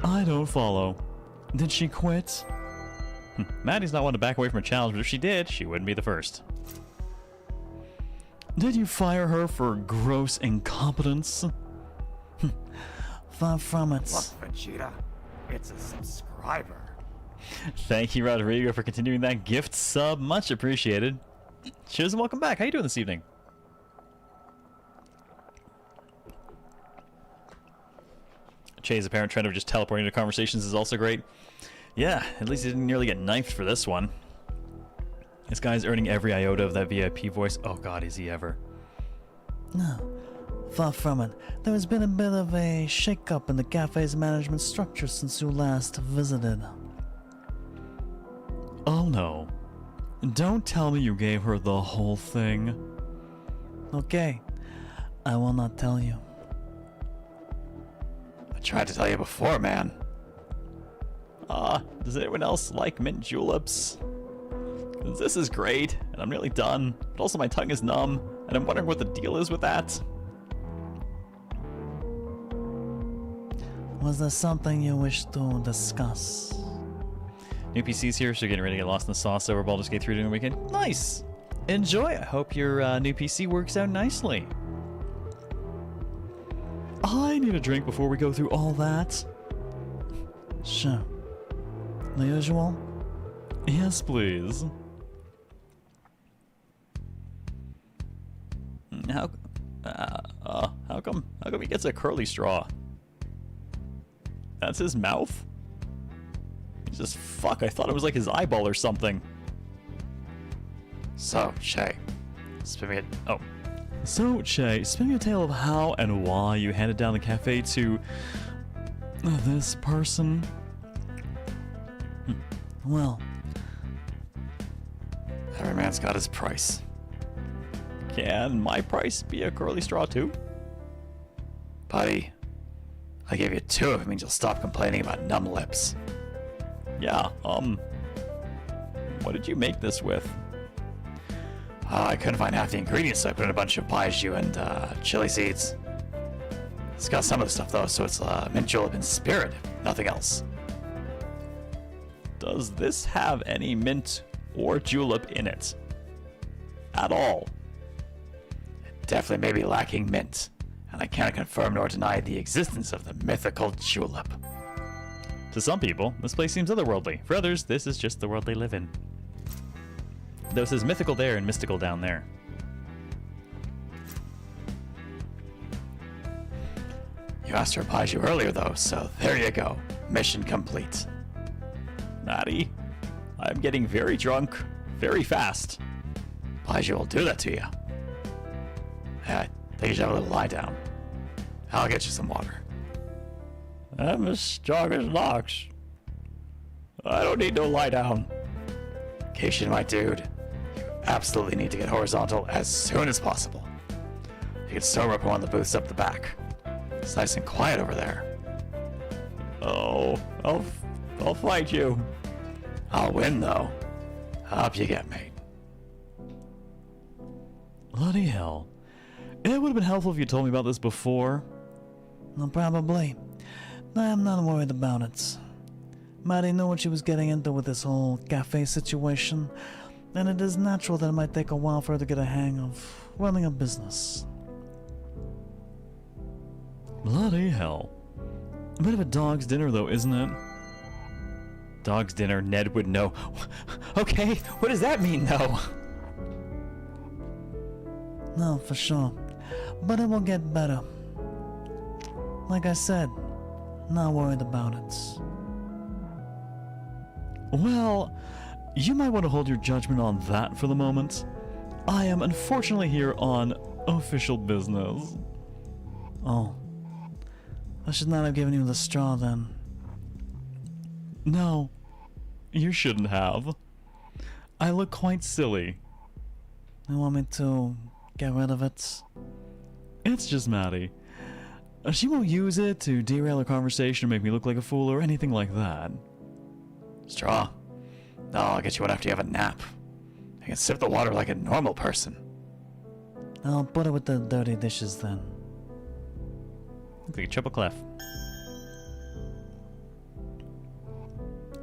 I don't follow. Did she quit? Maddie's not one to back away from a challenge, but if she did, she wouldn't be the first. Did you fire her for gross incompetence? Far from it. Look, Vegeta, it's a subscriber. Thank you, Rodrigo, for continuing that gift sub. Much appreciated. Cheers and welcome back. How you doing this evening? Che's apparent trend of just teleporting to conversations is also great. Yeah, at least he didn't nearly get knifed for this one. This guy's earning every iota of that VIP voice. Oh god, is he ever. No, far from it. There has been a bit of a shake-up in the cafe's management structure since you last visited. Oh no. Don't tell me you gave her the whole thing. Okay, I will not tell you. I tried to tell you before, man. Does anyone else like mint juleps? 'Cause this is great, and I'm nearly done, but also my tongue is numb, and I'm wondering what the deal is with that. Was there something you wish to discuss? New PC's here, so you're getting ready to get lost in the sauce over Baldur's Gate 3 during the weekend. Nice! Enjoy! I hope your new PC works out nicely. I need a drink before we go through all that. Sure. The usual? Yes, please. How come he gets a curly straw? That's his mouth? Jesus, fuck, I thought it was like his eyeball or something. So, Shay, spin me a... Oh. So, Shay, spin me a tale of how and why you handed down the cafe to... this person. Well, every man's got his price. Can my price be a curly straw too? Buddy, I gave you 2 if it means you'll stop complaining about numb lips. Yeah, what did you make this with? I couldn't find half the ingredients, so I put in a bunch of baijiu and chili seeds. It's got some of the stuff though, so it's mint julep and spirit, nothing else. Does this have any mint or julep in it? At all? It definitely may be lacking mint, and I can't confirm nor deny the existence of the mythical julep. To some people, this place seems otherworldly. For others, this is just the world they live in. Though it says mythical there and mystical down there. You asked for baijiu earlier though, so there you go. Mission complete. Maddie, I'm getting very drunk, very fast. Baijiu will do that to you. I think you should have a little lie down. I'll get you some water. I'm as strong as an ox. I don't need no lie down. Cation, my dude, you absolutely need to get horizontal as soon as possible. You can sober up one of the booths up the back. It's nice and quiet over there. Oh, I'll fight you. I'll win, though. Up you get, mate. Bloody hell. It would have been helpful if you told me about this before. well, probably. I'm not worried about it. Maddie knew what she was getting into with this whole cafe situation, and it is natural that it might take a while for her to get a hang of running a business. Bloody hell. A bit of a dog's dinner, though, isn't it? Dog's dinner, Ned would know. Okay, what does that mean, though? No, for sure. But it will get better. Like I said, not worried about it. Well, you might want to hold your judgment on that for the moment. I am unfortunately here on official business. Oh. I should not have given you the straw then. No, you shouldn't have. I look quite silly. You want me to get rid of it? It's just Maddie. She won't use it to derail a conversation or make me look like a fool or anything like that. Straw? No, I'll get you one after you have a nap. I can sip the water like a normal person. I'll put it with the dirty dishes then. Looks like a triple clef.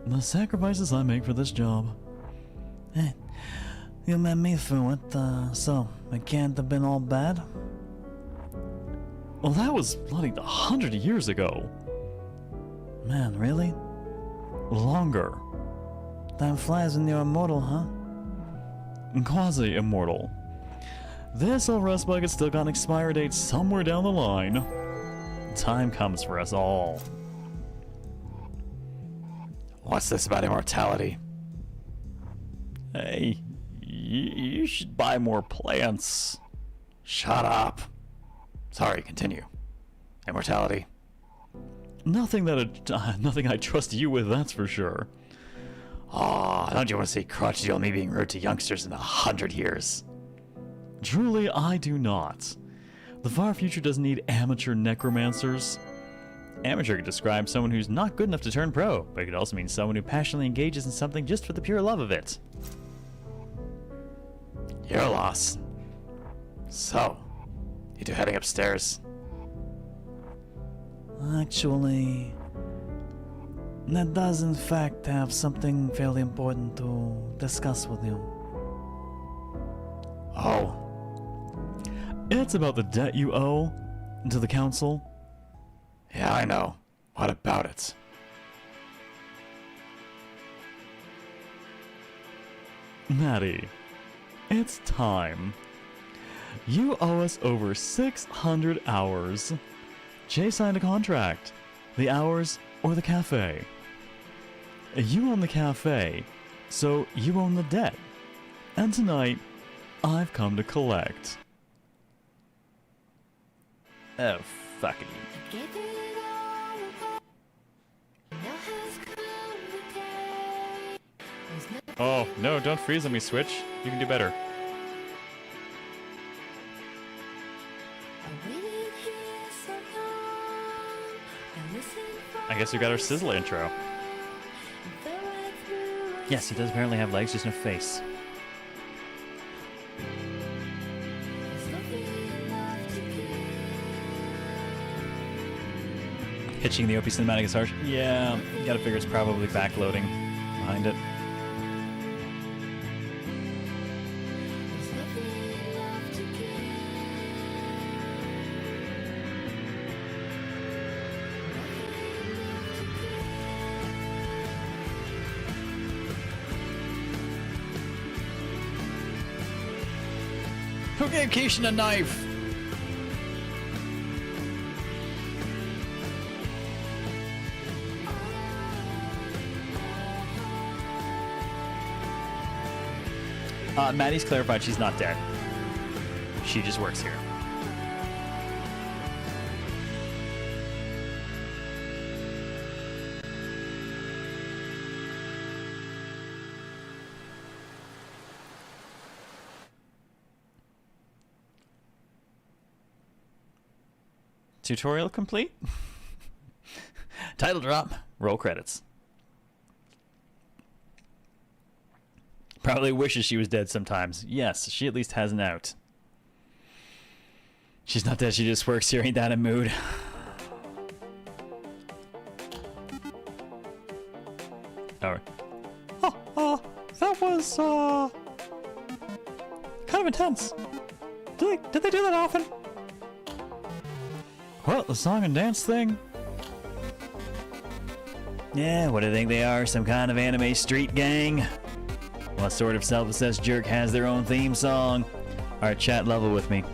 The sacrifices I make for this job. Hey, you met me through it, so it can't have been all bad? Well, that was bloody 100 years ago. Man, really? Longer. Time flies when you're immortal, huh? Quasi-immortal. This old rust bucket's still got an expiry date somewhere down the line. Time comes for us all. What's this about immortality? Hey, you should buy more plants. Shut up. Sorry, continue. Immortality. Nothing I trust you with, that's for sure. Aw, don't you want to see crotchety old me being rude to youngsters in 100 years? Truly, I do not. The far future doesn't need amateur necromancers. Amateur could describe someone who's not good enough to turn pro, but it could also mean someone who passionately engages in something just for the pure love of it. Your loss. So, you two heading upstairs? Actually, Ned does in fact have something fairly important to discuss with you. Oh. It's about the debt you owe to the council. Yeah, I know. What about it? Maddie, it's time. You owe us over 600 hours. Jay signed a contract. The hours or the cafe. You own the cafe, so you own the debt. And tonight, I've come to collect. Oh, fucking. Oh, no, don't freeze on me, Switch. You can do better. I guess we got our Sizzler intro. Yes, he does apparently have legs, just no face. Hitching the OP cinematic is harsh. Yeah, you gotta figure it's probably backloading behind it. Who gave Keishan a knife? Maddie's clarified she's not dead. She just works here. Tutorial complete? Title drop. Roll credits. Probably wishes she was dead sometimes. Yes, she at least has an out. She's not dead, she just works here. Ain't that a mood? Alright. Oh, that was, kind of intense. Did they do that often? Well, the song and dance thing. Yeah, what do you think they are? Some kind of anime street gang? What sort of self-obsessed jerk has their own theme song? Alright, chat, level with me.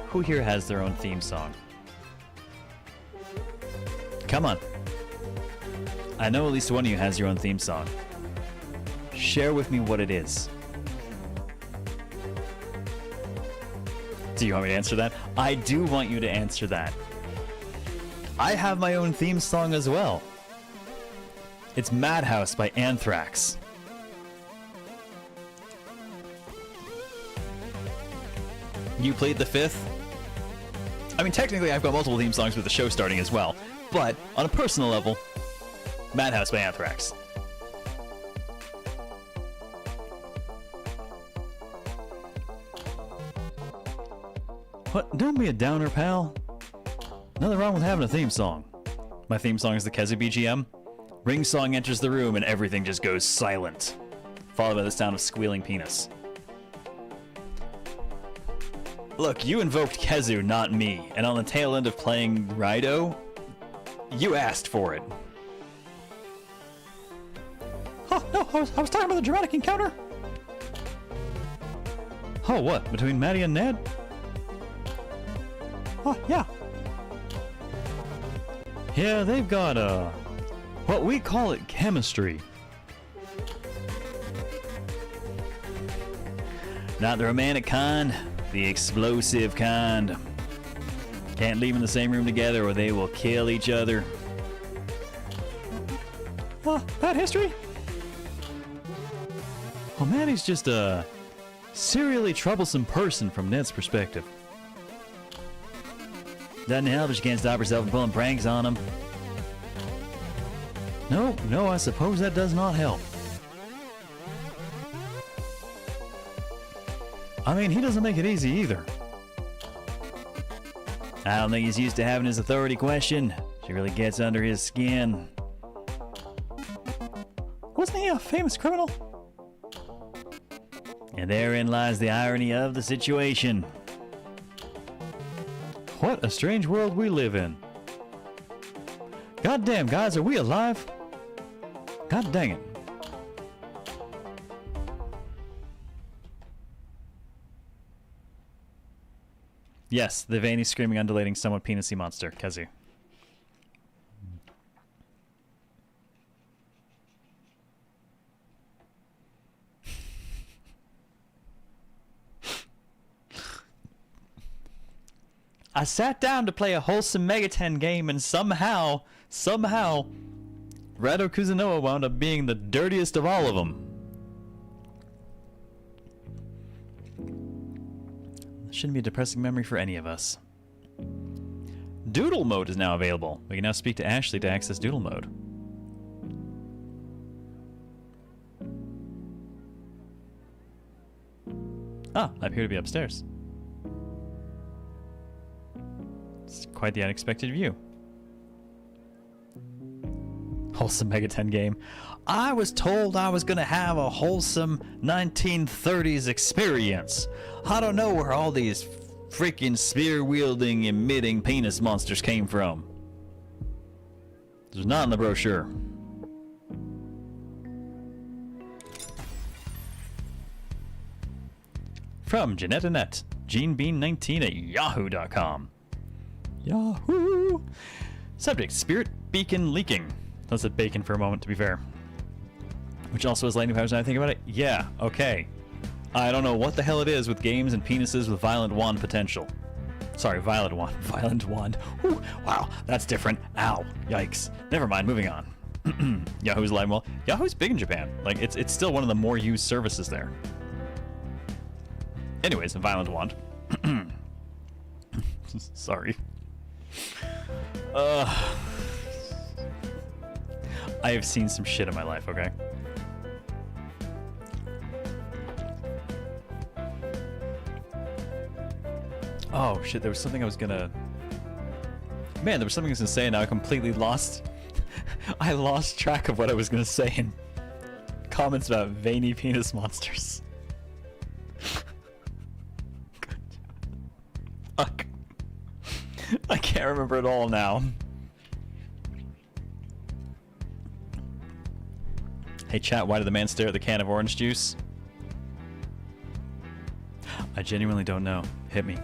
Who here has their own theme song? Come on. I know at least one of you has your own theme song. Share with me what it is. Do you want me to answer that? I do want you to answer that. I have my own theme song as well. It's Madhouse by Anthrax. You played the fifth? I mean, technically I've got multiple theme songs with the show starting as well, but on a personal level, Madhouse by Anthrax. What? Don't be a downer, pal. Nothing wrong with having a theme song. My theme song is the Kezu BGM. Ring song enters the room and everything just goes silent, followed by the sound of squealing penis. Look, you invoked Kezu, not me, and on the tail end of playing RAIDOU, you asked for it. Oh, no, I was talking about the dramatic encounter. Oh, what? Between Maddie and Ned? Oh, yeah. Yeah, they've got, what we call it chemistry. Not the romantic kind, the explosive kind. Can't leave them in the same room together or they will kill each other. Bad history? Well, Maddie's just a serially troublesome person from Ned's perspective. Doesn't help if she can't stop herself from pulling pranks on him. No, I suppose that does not help. I mean, he doesn't make it easy either. I don't think he's used to having his authority questioned. She really gets under his skin. Wasn't he a famous criminal? And therein lies the irony of the situation. What a strange world we live in. Goddamn, guys, are we alive? God dang it. Yes, the veiny, screaming, undulating, somewhat penisy monster, Kezu. I sat down to play a wholesome Megaten game, and somehow, RAIDOU Kuzunoa wound up being the dirtiest of all of them. Shouldn't be a depressing memory for any of us. Doodle mode is now available. We can now speak to Ashley to access doodle mode. Ah, I appear to be upstairs. It's quite the unexpected view. Wholesome Megaten game. I was told I was gonna have a wholesome 1930s experience. I don't know where all these freaking spear-wielding, emitting penis monsters came from. There's not in the brochure. From Jeanette Annette, GeneBean19 at yahoo.com. Yahoo! Subject, spirit beacon leaking. I said bacon for a moment, to be fair. Which also has lightning powers, now I think about it. Yeah, okay. I don't know what the hell it is with games and penises with violent wand potential. Sorry, violet wand. Violent wand. Ooh, wow, that's different. Ow. Yikes. Never mind, moving on. Yahoo's live well. Yahoo's big in Japan. Like, it's still one of the more used services there. Anyways, a violent wand. Sorry. I have seen some shit in my life, okay? Oh, shit, there was something I was gonna... Man, there was something I was gonna say and now I completely lost... I lost track of what I was gonna say in comments about veiny penis monsters. Fuck. I can't remember it all now. Hey chat, why did the man stare at the can of orange juice? I genuinely don't know. Hit me.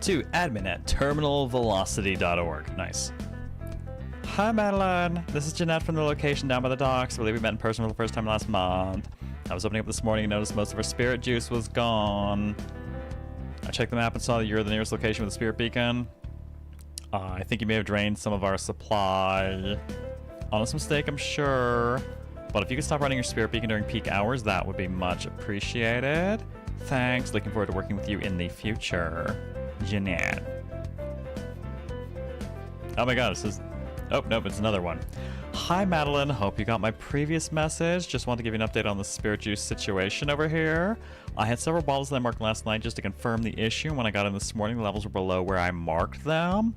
To admin at terminalvelocity.org. Nice. Hi Madeline, this is Jeanette from the location down by the docks. I believe we met in person for the first time last month. I was opening up this morning and noticed most of our spirit juice was gone. I checked the map and saw that you're the nearest location with a spirit beacon. I think you may have drained some of our supply. Honest mistake, I'm sure. But if you could stop running your spirit beacon during peak hours, that would be much appreciated. Thanks. Looking forward to working with you in the future. Jeanette. Oh my god, this is... Oh, nope, it's another one. Hi, Madeline. Hope you got my previous message. Just want to give you an update on the spirit juice situation over here. I had several bottles that I marked last night just to confirm the issue. When I got in this morning, the levels were below where I marked them.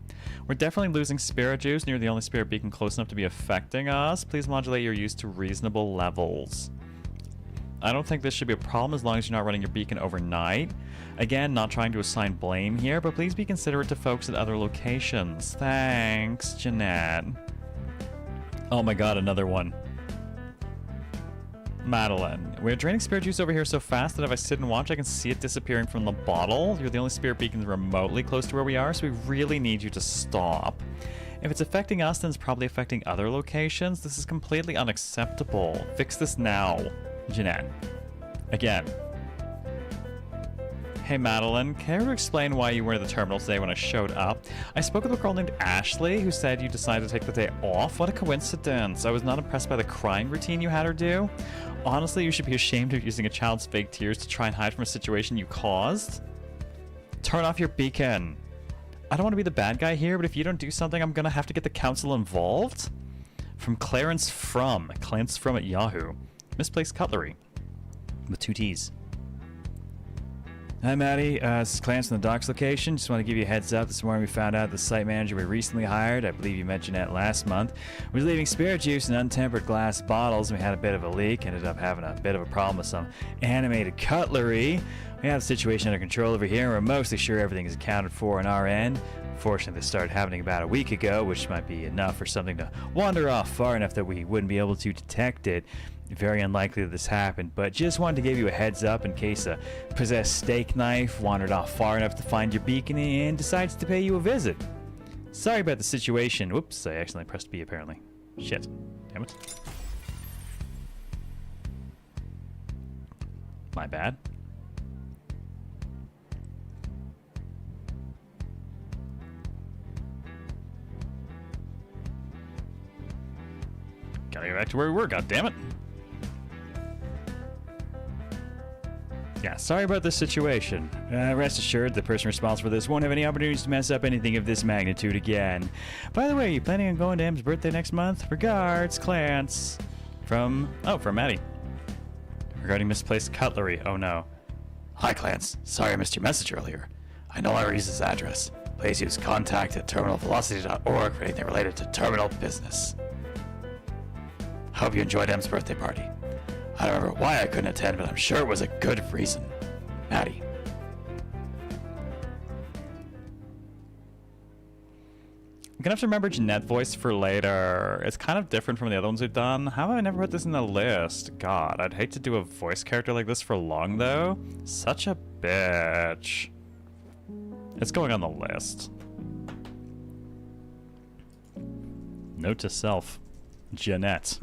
We're definitely losing spirit juice near the only spirit beacon close enough to be affecting us. Please modulate your use to reasonable levels. I don't think this should be a problem as long as you're not running your beacon overnight. Again, not trying to assign blame here, but please be considerate to folks at other locations. Thanks, Jeanette. Oh my god, another one. Madeline, we're draining spirit juice over here so fast that if I sit and watch, I can see it disappearing from the bottle. You're the only spirit beacon remotely close to where we are, so we really need you to stop. If it's affecting us, then it's probably affecting other locations. This is completely unacceptable. Fix this now, Jeanette. Again. Hey Madeline, care to explain why you were at the terminal today when I showed up? I spoke with a girl named Ashley who said you decided to take the day off. What a coincidence. I was not impressed by the crying routine you had her do. Honestly, you should be ashamed of using a child's fake tears to try and hide from a situation you caused. Turn off your beacon. I don't want to be the bad guy here, but if you don't do something, I'm gonna have to get the council involved. From Clarence From at Yahoo. Misplaced cutlery. With 2 T's. Hi Maddie, this is Clarence from the docks location. Just want to give you a heads up. This morning we found out the site manager we recently hired, I believe you mentioned that last month, was leaving spirit juice in untempered glass bottles, and we had a bit of a leak. Ended up having a bit of a problem with some animated cutlery. We We have the situation under control over here, and we're mostly sure everything is accounted for on our end. Fortunately, this started happening about a week ago, which might be enough for something to wander off far enough that we wouldn't be able to detect it. Very unlikely that this happened, but just wanted to give you a heads up in case a possessed steak knife wandered off far enough to find your beacon and decides to pay you a visit. Sorry about the situation. Whoops, I accidentally pressed B apparently. Shit. Damn it. My bad. Gotta get back to where we were, goddammit. Yeah, sorry about this situation. Rest assured, the person responsible for this won't have any opportunities to mess up anything of this magnitude again. By the way, you planning on going to M's birthday next month? Regards, Clance. From Maddie. Regarding misplaced cutlery, oh no. Hi, Clance. Sorry I missed your message earlier. I know Irese's address. Please use contact@terminalvelocity.org for anything related to terminal business. Hope you enjoyed M's birthday party. I don't remember why I couldn't attend, but I'm sure it was a good reason. Maddie. I'm gonna have to remember Jeanette's voice for later. It's kind of different from the other ones we've done. How have I never put this in the list? God, I'd hate to do a voice character like this for long, though. Such a bitch. It's going on the list. Note to self. Jeanette.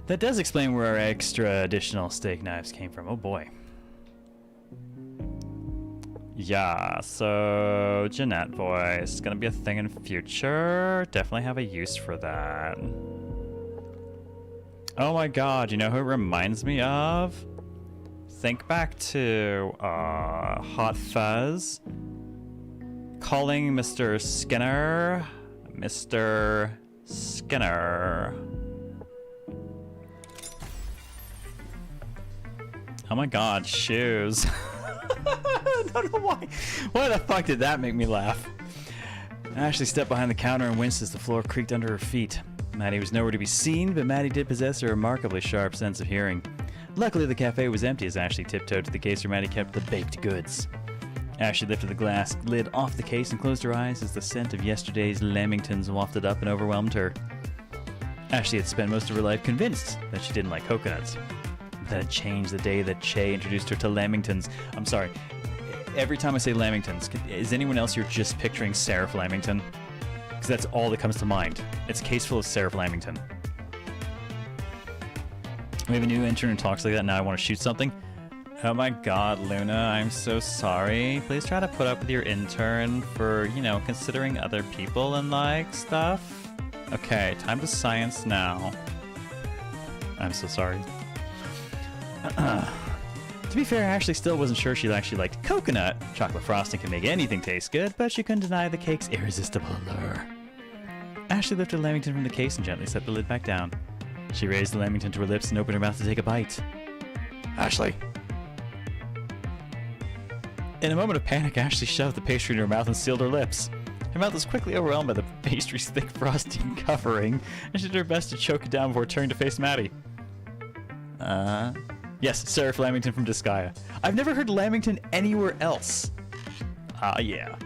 That does explain where our extra additional steak knives came from. Oh boy. Yeah, so Jeanette voice is gonna be a thing in future. Definitely have a use for that. Oh my god, you know who it reminds me of? Think back to Hot Fuzz calling Mr. Skinner Mr. Skinner. Oh my god, shoes. I don't know why. Why the fuck did that make me laugh? Ashley stepped behind the counter and winced as the floor creaked under her feet. Maddie was nowhere to be seen, but Maddie did possess a remarkably sharp sense of hearing. Luckily, the cafe was empty as Ashley tiptoed to the case where Maddie kept the baked goods. Ashley lifted the glass lid off the case and closed her eyes as the scent of yesterday's lamingtons wafted up and overwhelmed her. Ashley had spent most of her life convinced that she didn't like coconuts. That had changed the day that Che introduced her to lamingtons. I'm sorry. Every time I say lamingtons, is anyone else here just picturing Seraph Lamington? Because that's all that comes to mind. It's a case full of Seraph Lamington. We have a new intern who talks like that. Now I want to shoot something. Oh my god, Luna, I'm so sorry. Please try to put up with your intern for, you know, considering other people and like stuff. Okay, time to science now. I'm so sorry. To be fair, Ashley still wasn't sure she actually liked coconut. Chocolate frosting can make anything taste good, but she couldn't deny the cake's irresistible allure. Ashley lifted Lamington from the case and gently set the lid back down. She raised the Lamington to her lips and opened her mouth to take a bite. Ashley. In a moment of panic, Ashley shoved the pastry in her mouth and sealed her lips. Her mouth was quickly overwhelmed by the pastry's thick frosting covering, and she did her best to choke it down before turning to face Maddie. Yes, Seraph Lamington from Disgaea. I've never heard Lamington anywhere else. Yeah.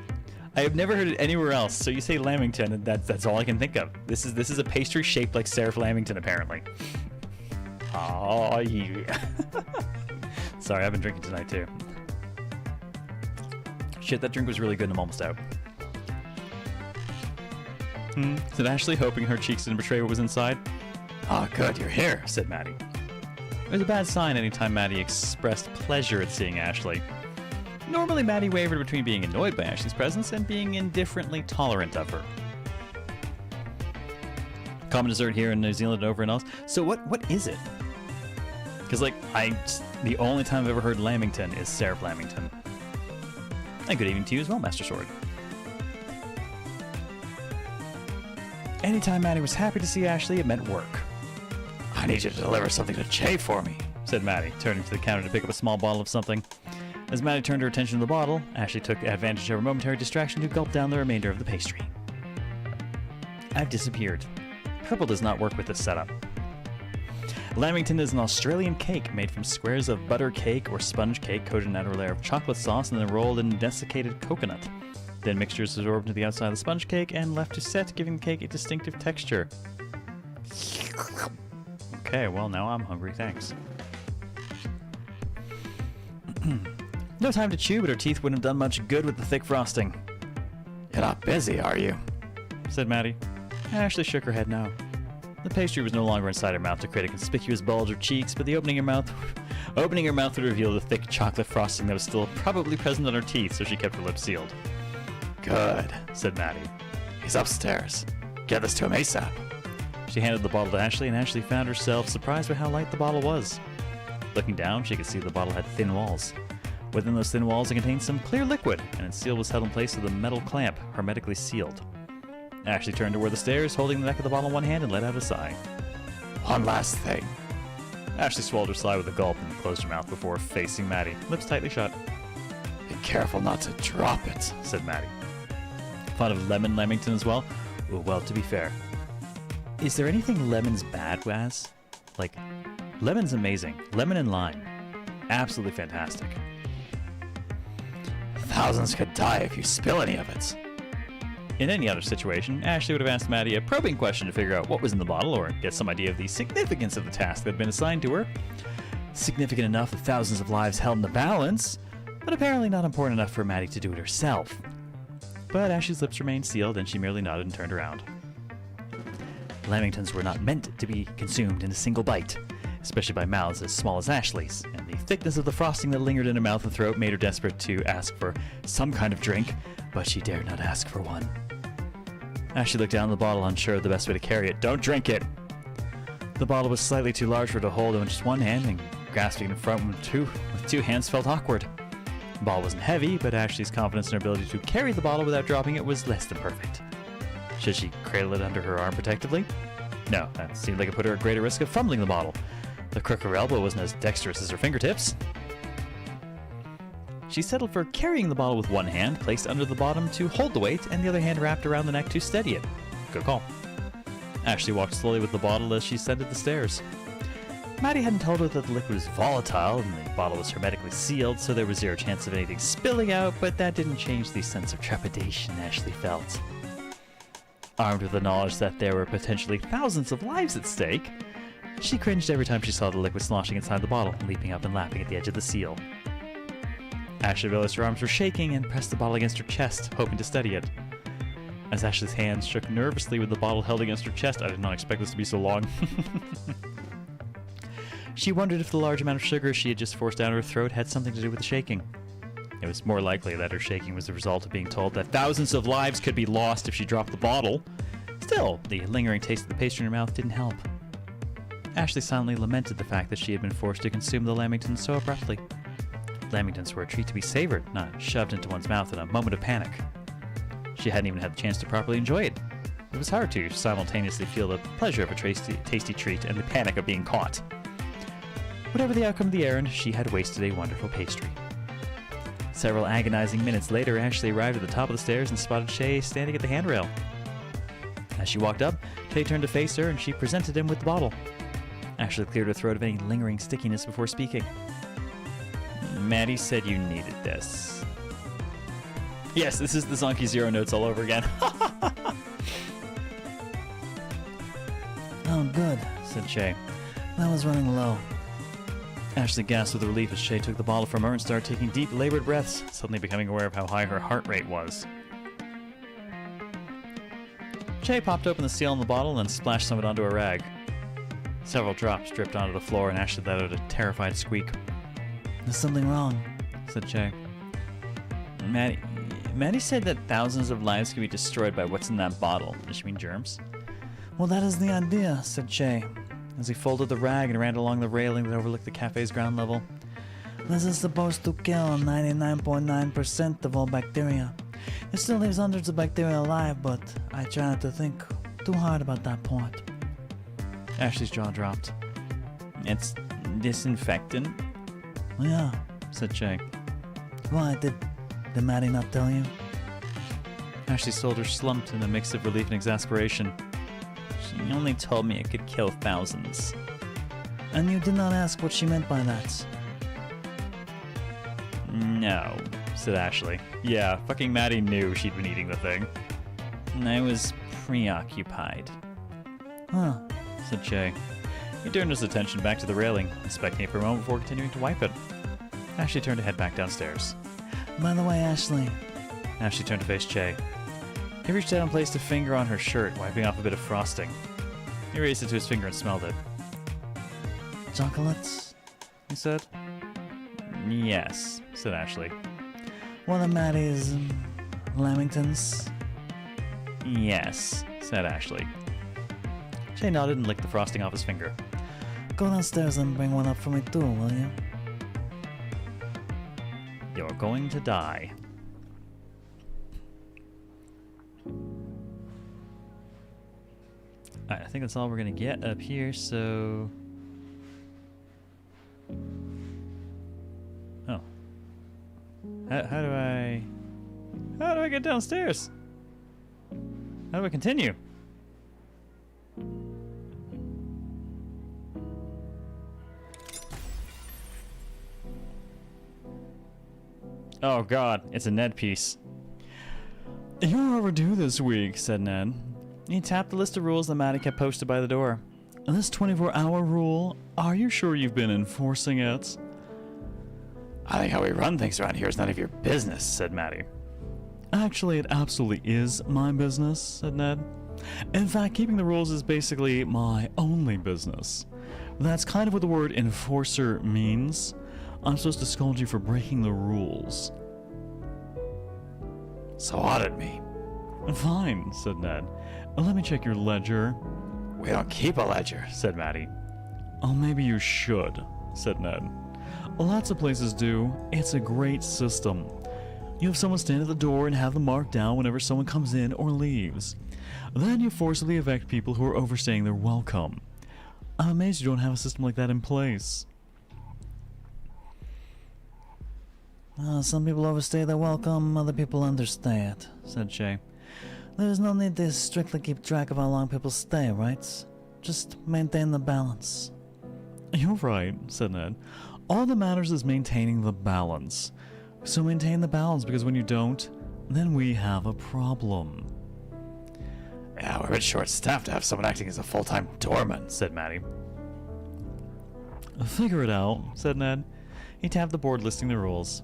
I have never heard it anywhere else, so you say Lamington, and that's all I can think of. This is a pastry shaped like Seraph Lamington, apparently. Oh, yeah. Sorry, I've been drinking tonight, too. Shit, that drink was really good and I'm almost out. Said Ashley, hoping her cheeks didn't betray what was inside. Ah, good, you're here, Said Maddie. It was a bad sign anytime Maddie expressed pleasure at seeing Ashley. Normally, Maddie wavered between being annoyed by Ashley's presence and being indifferently tolerant of her. Common dessert here in New Zealand and over in Oz. So what is it? Because, like, the only time I've ever heard Lamington is Seraph Lamington. And good evening to you as well, Master Sword. Anytime Maddie was happy to see Ashley, it meant work. I need you to deliver something to Che for me, said Maddie, turning to the counter to pick up a small bottle of something. As Maddie turned her attention to the bottle, Ashley took advantage of her momentary distraction to gulp down the remainder of the pastry. I've disappeared. Purple does not work with this setup. Lamington is an Australian cake made from squares of butter cake or sponge cake coated in an outer layer of chocolate sauce and then rolled in desiccated coconut. Then mixture is absorbed into the outside of the sponge cake and left to set, giving the cake a distinctive texture. Okay, well now I'm hungry, thanks. No time to chew, but her teeth wouldn't have done much good with the thick frosting. You're not busy, are you? Said Maddie. Ashley shook her head no. The pastry was no longer inside her mouth to create a conspicuous bulge of cheeks, but the opening her mouth would reveal the thick chocolate frosting that was still probably present on her teeth, so she kept her lips sealed. Good, Said Maddie. He's upstairs. Get this to him ASAP. She handed the bottle to Ashley, and Ashley found herself surprised by how light the bottle was. Looking down, she could see the bottle had thin walls. Within those thin walls, it contained some clear liquid, and its seal was held in place with a metal clamp, hermetically sealed. Ashley turned toward the stairs, holding the neck of the bottle in one hand, and let out a sigh. One last thing. Ashley swallowed her sigh with a gulp and closed her mouth before facing Maddie, lips tightly shut. Be careful not to drop it. Said Maddie. Fond of lemon Lamington as well? Well, to be fair. Is there anything lemon's bad, Waz? Like, lemon's amazing. Lemon and lime. Absolutely fantastic. Thousands could die if you spill any of it. In any other situation, Ashley would have asked Maddie a probing question to figure out what was in the bottle or get some idea of the significance of the task that had been assigned to her. Significant enough that thousands of lives held in the balance, but apparently not important enough for Maddie to do it herself. But Ashley's lips remained sealed and she merely nodded and turned around. Lamingtons were not meant to be consumed in a single bite, especially by mouths as small as Ashley's, and the thickness of the frosting that lingered in her mouth and throat made her desperate to ask for some kind of drink, but she dared not ask for one. Ashley looked down at the bottle, unsure of the best way to carry it. Don't drink it! The bottle was slightly too large for her to hold in just one hand, and grasping it in front with two hands felt awkward. The bottle wasn't heavy, but Ashley's confidence in her ability to carry the bottle without dropping it was less than perfect. Should she cradle it under her arm protectively? No, that seemed like it put her at greater risk of fumbling the bottle. The crook of her elbow wasn't as dexterous as her fingertips. She settled for carrying the bottle with one hand placed under the bottom to hold the weight and the other hand wrapped around the neck to steady it. Good call. Ashley walked slowly with the bottle as she ascended the stairs. Maddie hadn't told her that the liquid was volatile and the bottle was hermetically sealed, so there was zero chance of anything spilling out, but that didn't change the sense of trepidation Ashley felt. Armed with the knowledge that there were potentially thousands of lives at stake, she cringed every time she saw the liquid sloshing inside the bottle, leaping up and lapping at the edge of the seal. Ashley realized her arms were shaking and pressed the bottle against her chest, hoping to steady it. As Ashley's hands shook nervously with the bottle held against her chest, I did not expect this to be so long. She wondered if the large amount of sugar she had just forced down her throat had something to do with the shaking. It was more likely that her shaking was the result of being told that thousands of lives could be lost if she dropped the bottle. Still, the lingering taste of the pastry in her mouth didn't help. Ashley silently lamented the fact that she had been forced to consume the lamingtons so abruptly. Lamingtons were a treat to be savored, not shoved into one's mouth in a moment of panic. She hadn't even had the chance to properly enjoy it. It was hard to simultaneously feel the pleasure of a tasty treat and the panic of being caught. Whatever the outcome of the errand, she had wasted a wonderful pastry. Several agonizing minutes later, Ashley arrived at the top of the stairs and spotted Shay standing at the handrail. As she walked up, Shay turned to face her and she presented him with the bottle. Ashley cleared her throat of any lingering stickiness before speaking. Maddie said you needed this. Yes, this is the Zonky Zero notes all over again. Oh, good. Said Shay. That was running low. Ashley gasped with relief as Shay took the bottle from her and started taking deep, labored breaths, suddenly becoming aware of how high her heart rate was. Shay popped open the seal on the bottle and splashed some of it onto a rag. Several drops dripped onto the floor and Ashley let out a terrified squeak. There's something wrong, said Shay. Maddie said that thousands of lives could be destroyed by what's in that bottle. Does she mean germs? Well, that is the idea, said Shay, as he folded the rag and ran along the railing that overlooked the cafe's ground level. This is supposed to kill 99.9% of all bacteria. It still leaves hundreds of bacteria alive, but I try not to think too hard about that part. Ashley's jaw dropped. It's disinfectant? Yeah, said Shay. Why, did Maddie not tell you? Ashley's shoulders slumped in a mix of relief and exasperation. She only told me it could kill thousands. And you did not ask what she meant by that. No, said Ashley. Yeah, fucking Maddie knew she'd been eating the thing. I was preoccupied, Huh. said Shay. He turned his attention back to the railing, inspecting it for a moment before continuing to wipe it. Ashley turned to head back downstairs. By the way, Ashley, Ashley turned to face Che. He reached out and placed a finger on her shirt, wiping off a bit of frosting. He raised it to his finger and smelled it. chocolates? He said. Yes, said Ashley. One of Maddie's lamingtons? Yes, said Ashley. Che nodded and licked the frosting off his finger. Go downstairs and bring one up for me too, will you? You're going to die. Alright, I think that's all we're gonna get up here, so... Oh. How do I get downstairs? How do I continue? Oh god, it's a Ned piece. You're overdue this week, said Ned. He tapped the list of rules that Maddie kept posted by the door. This 24-hour rule, are you sure you've been enforcing it? I think how we run things around here is none of your business, Said Maddie. Actually, it absolutely is my business, said Ned. In fact, keeping the rules is basically my only business. That's kind of what the word enforcer means. I'm supposed to scold you for breaking the rules. So audit me. Fine, said Ned. Let me check your ledger, We don't keep a ledger. Said Maddie. Oh, maybe you should, said Ned. Lots of places do. It's a great system. You have someone stand at the door and have them marked down whenever someone comes in or leaves. Then you forcibly evict people who are overstaying their welcome. I'm amazed you don't have a system like that in place. Some people overstay their welcome, other people understay it. Said Shay. There's no need to strictly keep track of how long people stay, right? Just maintain the balance. You're right, said Ned. All that matters is maintaining the balance. So maintain the balance, because when you don't, then we have a problem. Yeah, we're a bit short-staffed to have someone acting as a full-time doorman. Said Maddie. Figure it out, said Ned. He tapped the board listing the rules.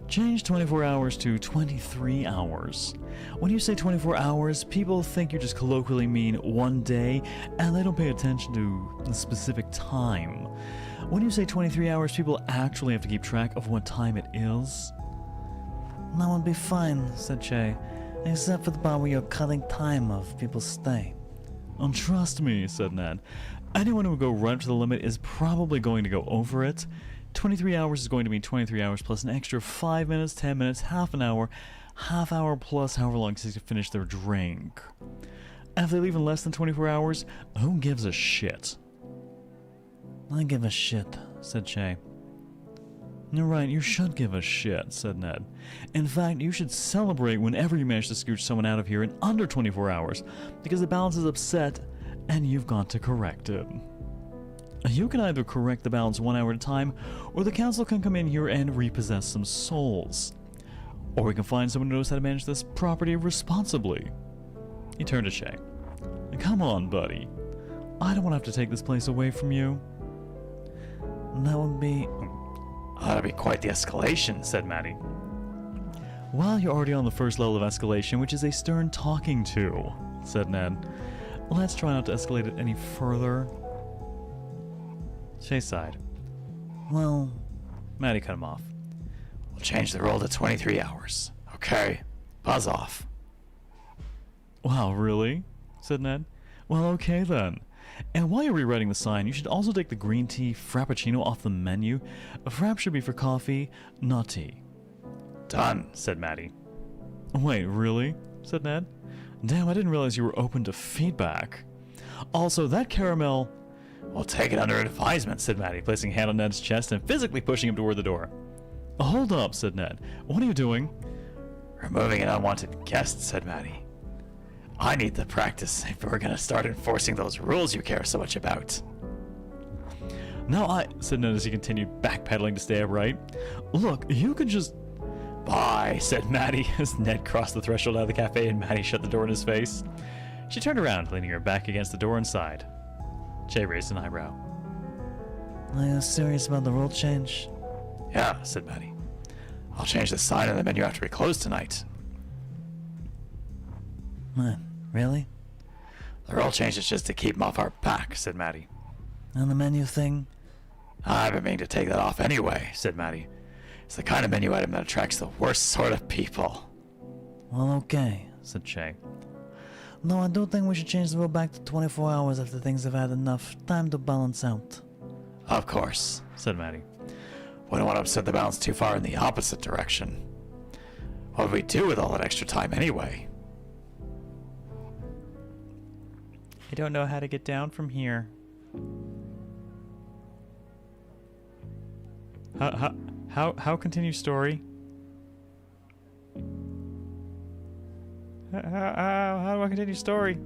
Change 24 hours to 23 hours. When you say 24 hours, people think you just colloquially mean one day, and they don't pay attention to the specific time. When you say 23 hours, people actually have to keep track of what time it is. That would be fine, said Che. Except for the part where you're cutting time of people's stay. Oh, trust me, said Ned. Anyone who would go right up to the limit is probably going to go over it. 23 hours is going to mean 23 hours plus an extra 5 minutes, 10 minutes, half an hour, half hour plus however long it takes to finish their drink. And if they leave in less than 24 hours, who gives a shit? I give a shit. Said Che. You're right, you should give a shit, said Ned. In fact, you should celebrate whenever you manage to scooch someone out of here in under 24 hours, because the balance is upset, and you've got to correct it. You can either correct the balance 1 hour at a time, or the council can come in here and repossess some souls. Or we can find someone who knows how to manage this property responsibly. He turned to Shay. Come on, buddy. I don't want to have to take this place away from you. That would be... That'd be quite the escalation, Said Maddie. Well, you're already on the first level of escalation, which is a stern talking to, said Ned. Let's try not to escalate it any further. Shay sighed. Well... Maddie cut him off. We'll change the rule to 23 hours. Okay, buzz off. Wow, really? Said Ned. Well, okay then. And while you're rewriting the sign, you should also take the green tea frappuccino off the menu. A frap should be for coffee, not tea. Done. Said Maddie. Wait, really? Said Ned. Damn, I didn't realize you were open to feedback. Also, that caramel... We'll take it under advisement, Said Maddie, placing a hand on Ned's chest and physically pushing him toward the door. Hold up, said Ned. What are you doing? Removing an unwanted guest, said Maddie. I need the practice if we're gonna start enforcing those rules you care so much about. No, said Ned as he continued backpedaling to stay upright. Look, you could just... Bye, said Maddie as Ned crossed the threshold out of the cafe and Maddie shut the door in his face. She turned around, leaning her back against the door and sighed. Jay raised an eyebrow. Are you serious about the rule change? Yeah, said Maddie. I'll change the sign on the menu after we close tonight. Man, really? The rule change is just to keep 'em off our back, said Maddie. And the menu thing? I've been meaning to take that off anyway, said Maddie. It's the kind of menu item that attracts the worst sort of people. Well, okay, said Jay. No, I do think we should change the rule back to 24 hours after things have had enough time to balance out. Of course, said Maddie. We don't want to upset the balance too far in the opposite direction. What would we do with all that extra time anyway? I don't know how to get down from here. How continue story? How do I continue story?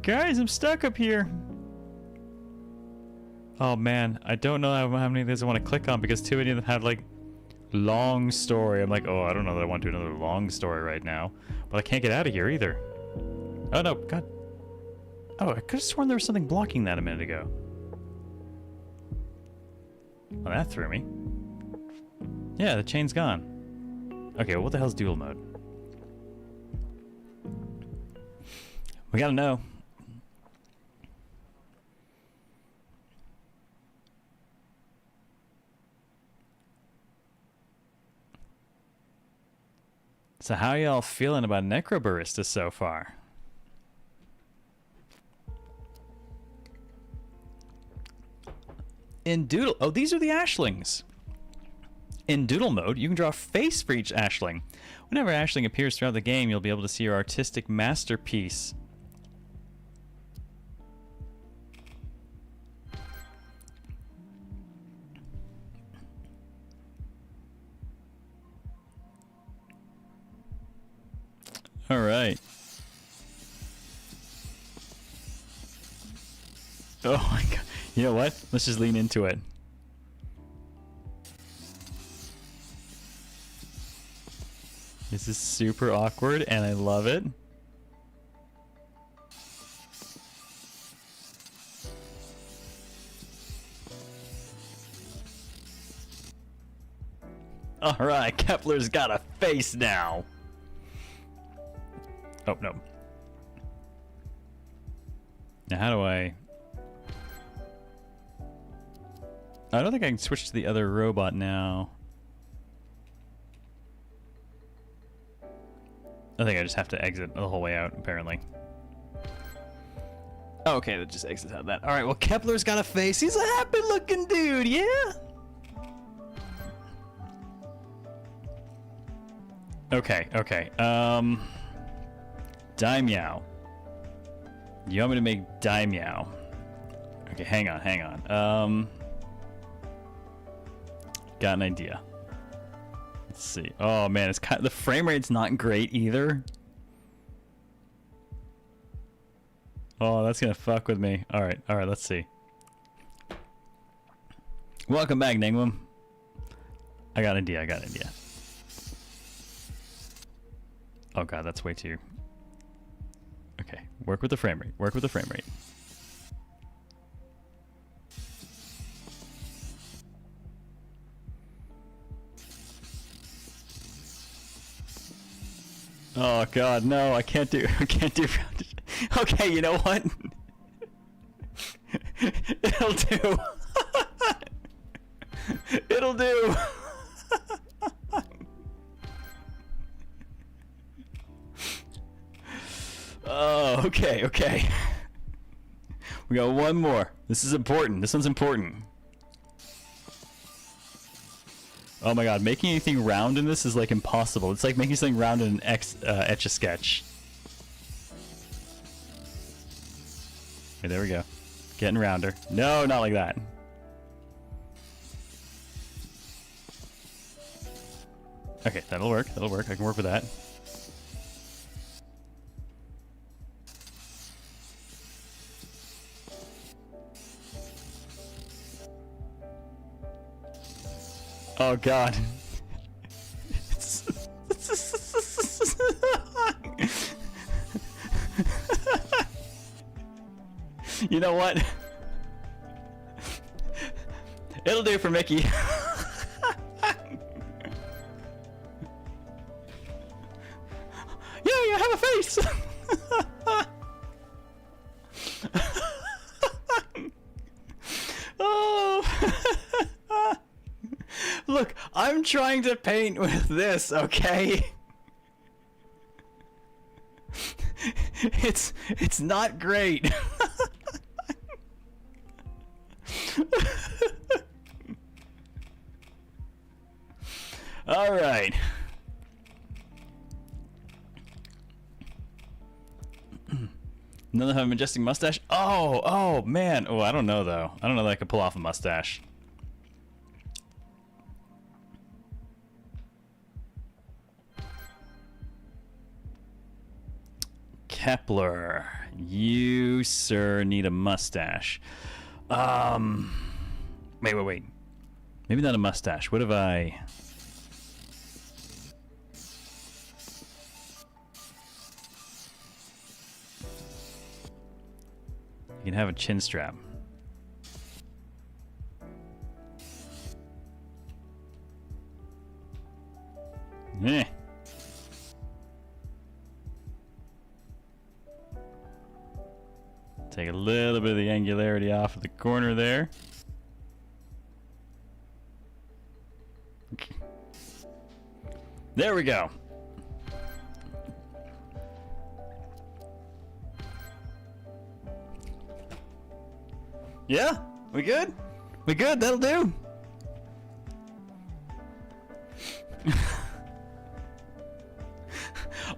Guys, I'm stuck up here. Oh man, I don't know how many of these I want to click on because too many of them have like long story. I'm like, oh, I don't know that I want to do another long story right now. But I can't get out of here either. Oh no, God. Oh, I could have sworn there was something blocking that a minute ago. Well, that threw me. Yeah, the chain's gone. Okay, well, what the hell's dual mode? We gotta know. So how y'all feeling about Necrobarista so far? In Doodle... Oh, these are the Ashlings. In Doodle mode, you can draw a face for each Ashling. Whenever Ashling appears throughout the game, you'll be able to see your artistic masterpiece. All right. Oh my god. You know what? Let's just lean into it. This is super awkward and I love it. All right, Kepler's got a face now. Oh, no. Now, how do I... I don't think I can switch to the other robot now. I think I just have to exit the whole way out, apparently. Oh, okay, that just exits out of that. Alright, well, Kepler's got a face. He's a happy-looking dude, yeah? Okay, okay. Daimyo. You want me to make Daimyo? Okay, hang on, hang on. Got an idea. Let's see. Oh man, it's kind of, the frame rate's not great either. Oh, that's gonna fuck with me. All right, let's see. Welcome back, Ningwam. I got an idea. Oh god, that's way too... Okay, work with the frame rate. Oh god, no, I can't do Okay, you know what? It'll do. It'll do. Oh, okay. We got one more. This is important. This one's important. Oh my god, making anything round in this is like impossible. It's like making something round in an Etch-a-Sketch. Okay, there we go. Getting rounder. No, not like that. Okay, that'll work. I can work with that. Oh god. You know what? It'll do for Mickey. Yeah, you have a face. Oh. Look, I'm trying to paint with this, okay? It's not great. All right. Another have a majestic mustache. Oh man. Oh, I don't know though. I don't know that I could pull off a mustache. Kepler, you sir need a mustache. Wait. Maybe not a mustache. What have I? You can have a chin strap. Eh. Take a little bit of the angularity off of the corner there. There we go. Yeah? We good? We good? That'll do.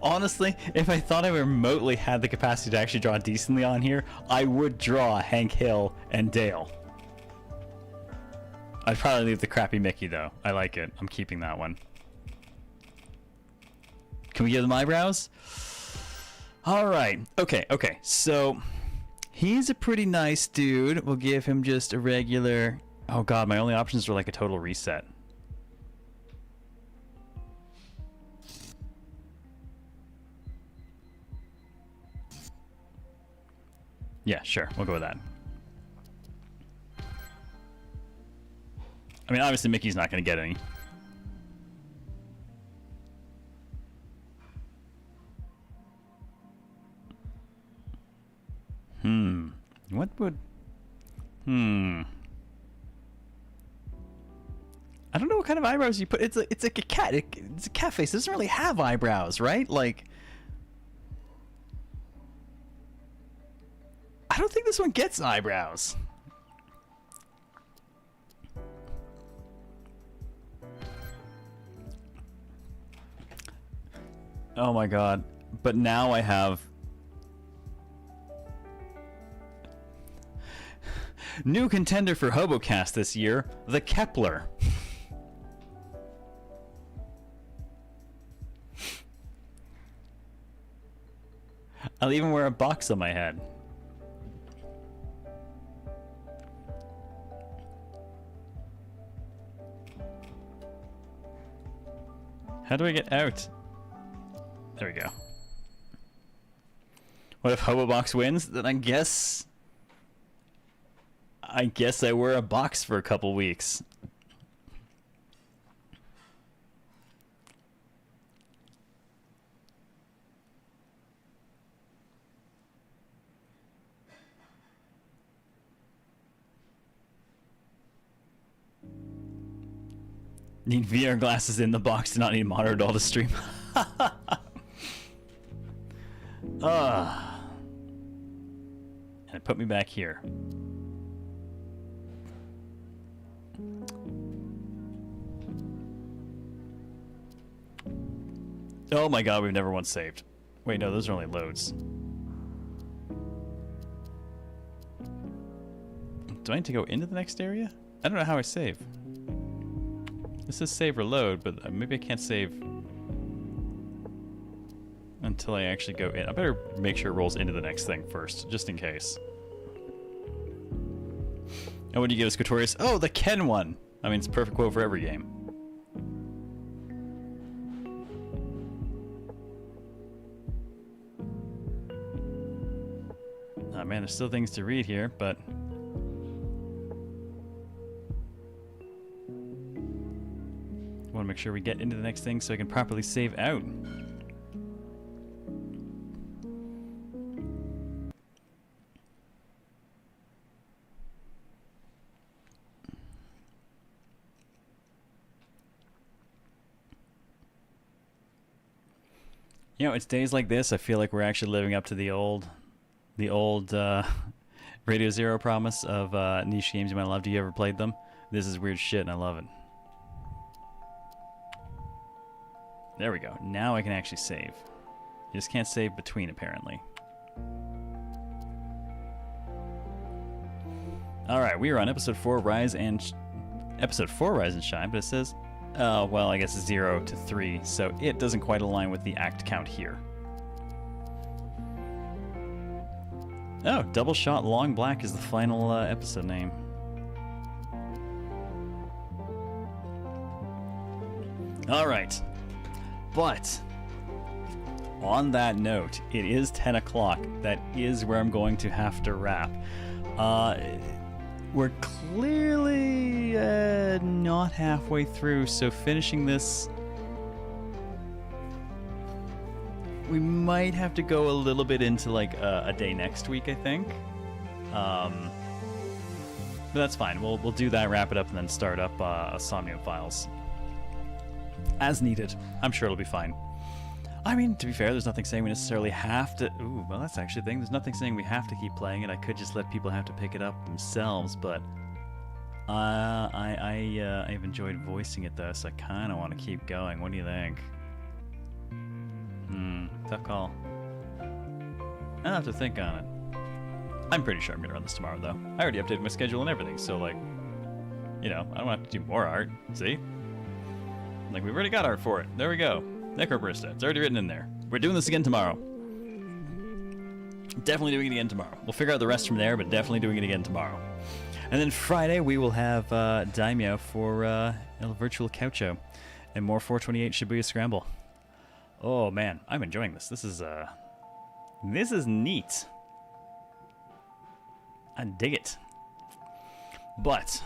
Honestly, if I thought I remotely had the capacity to actually draw decently on here, I would draw Hank Hill and Dale. I'd probably leave the crappy Mickey though. I like it. I'm keeping that one. Can we give them eyebrows? Alright. Okay. So, he's a pretty nice dude. We'll give him just a regular... Oh god, my only options are like a total reset. Yeah, sure. We'll go with that. I mean, obviously Mickey's not going to get any. What would... I don't know what kind of eyebrows you put. It's like a cat. It's a cat face. It doesn't really have eyebrows, right? Like... I don't think this one gets eyebrows. Oh my god. But now I have... New contender for HoboCast this year, the Kepler. I'll even wear a box on my head. How do I get out? There we go. What if HoboBox wins? Then I guess I wear a box for a couple weeks. Need VR glasses in the box, do not need a monitor at all to stream. And it put me back here. Oh my god, we've never once saved. Wait, no, those are only loads. Do I need to go into the next area? I don't know how I save. This is save or load, but maybe I can't save until I actually go in. I better make sure it rolls into the next thing first, just in case. And what do you give us, Scotorius? Oh, the Ken one! I mean, it's a perfect quote for every game. Man, there's still things to read here, but... want to make sure we get into the next thing so I can properly save out. You know, it's days like this, I feel like we're actually living up to the old RAIDOU Zero promise of niche games you might love. Do you ever played them? This is weird shit and I love it. There we go. Now I can actually save. You just can't save between, apparently. Alright, we are on episode 4, Rise and Shine, but it says, well, I guess 0 to 3, so it doesn't quite align with the act count here. Oh, Double Shot Long Black is the final episode name. Alright. But, on that note, it is 10 o'clock. That is where I'm going to have to wrap. We're clearly not halfway through, so finishing this... we might have to go a little bit into, like, a day next week, I think. But that's fine. We'll do that, wrap it up, and then start up Somnium Files. As needed. I'm sure it'll be fine. I mean, to be fair, there's nothing saying we necessarily have to... Ooh, well, that's actually the thing. There's nothing saying we have to keep playing it. I could just let people have to pick it up themselves, but... I've enjoyed voicing it, though, so I kind of want to keep going. What do you think? Tough call. I'll have to think on it. I'm pretty sure I'm going to run this tomorrow, though. I already updated my schedule and everything, so, like... you know, I don't have to do more art. See? Like, we've already got art for it. There we go. Necrobarista. It's already written in there. We're doing this again tomorrow. Definitely doing it again tomorrow. We'll figure out the rest from there, but definitely doing it again tomorrow. And then Friday, we will have Daimyo for El Virtual Coucho. And more 428 Shibuya Scramble. Oh, man. I'm enjoying this. This is neat. I dig it. But...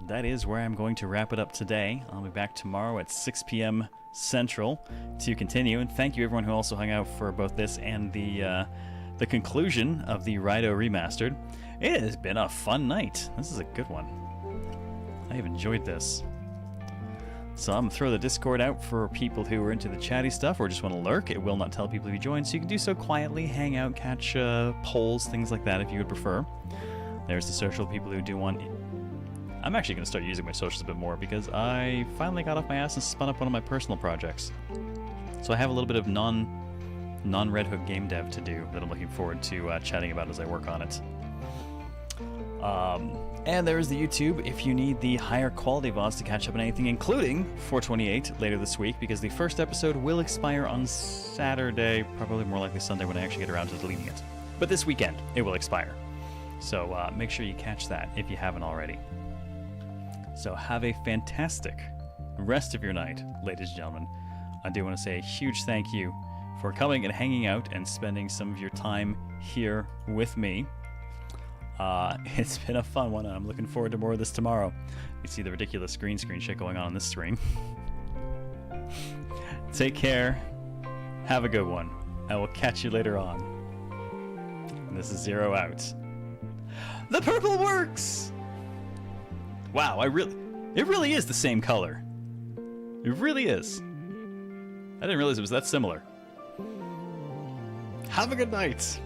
that is where I'm going to wrap it up today. I'll be back tomorrow at 6 p.m. Central to continue. And thank you everyone who also hung out for both this and the conclusion of the RAIDOU Remastered. It has been a fun night. This is a good one. I have enjoyed this. So I'm going to throw the Discord out for people who are into the chatty stuff or just want to lurk. It will not tell people if you join, so you can do so quietly, hang out, catch polls, things like that if you would prefer. There's the social people who do want... I'm actually going to start using my socials a bit more because I finally got off my ass and spun up one of my personal projects. So I have a little bit of non-Red Hook game dev to do that I'm looking forward to chatting about as I work on it. And there's the YouTube if you need the higher quality VODs to catch up on anything, including 428 later this week, because the first episode will expire on Saturday, probably more likely Sunday when I actually get around to deleting it. But this weekend, it will expire. So make sure you catch that if you haven't already. So have a fantastic rest of your night, ladies and gentlemen. I do want to say a huge thank you for coming and hanging out and spending some of your time here with me. It's been a fun one, and I'm looking forward to more of this tomorrow. You see the ridiculous green screen shit going on this stream. Take care. Have a good one. I will catch you later on. And this is Zero out. The purple works! Wow, it really is the same color. It really is. I didn't realize it was that similar. Have a good night.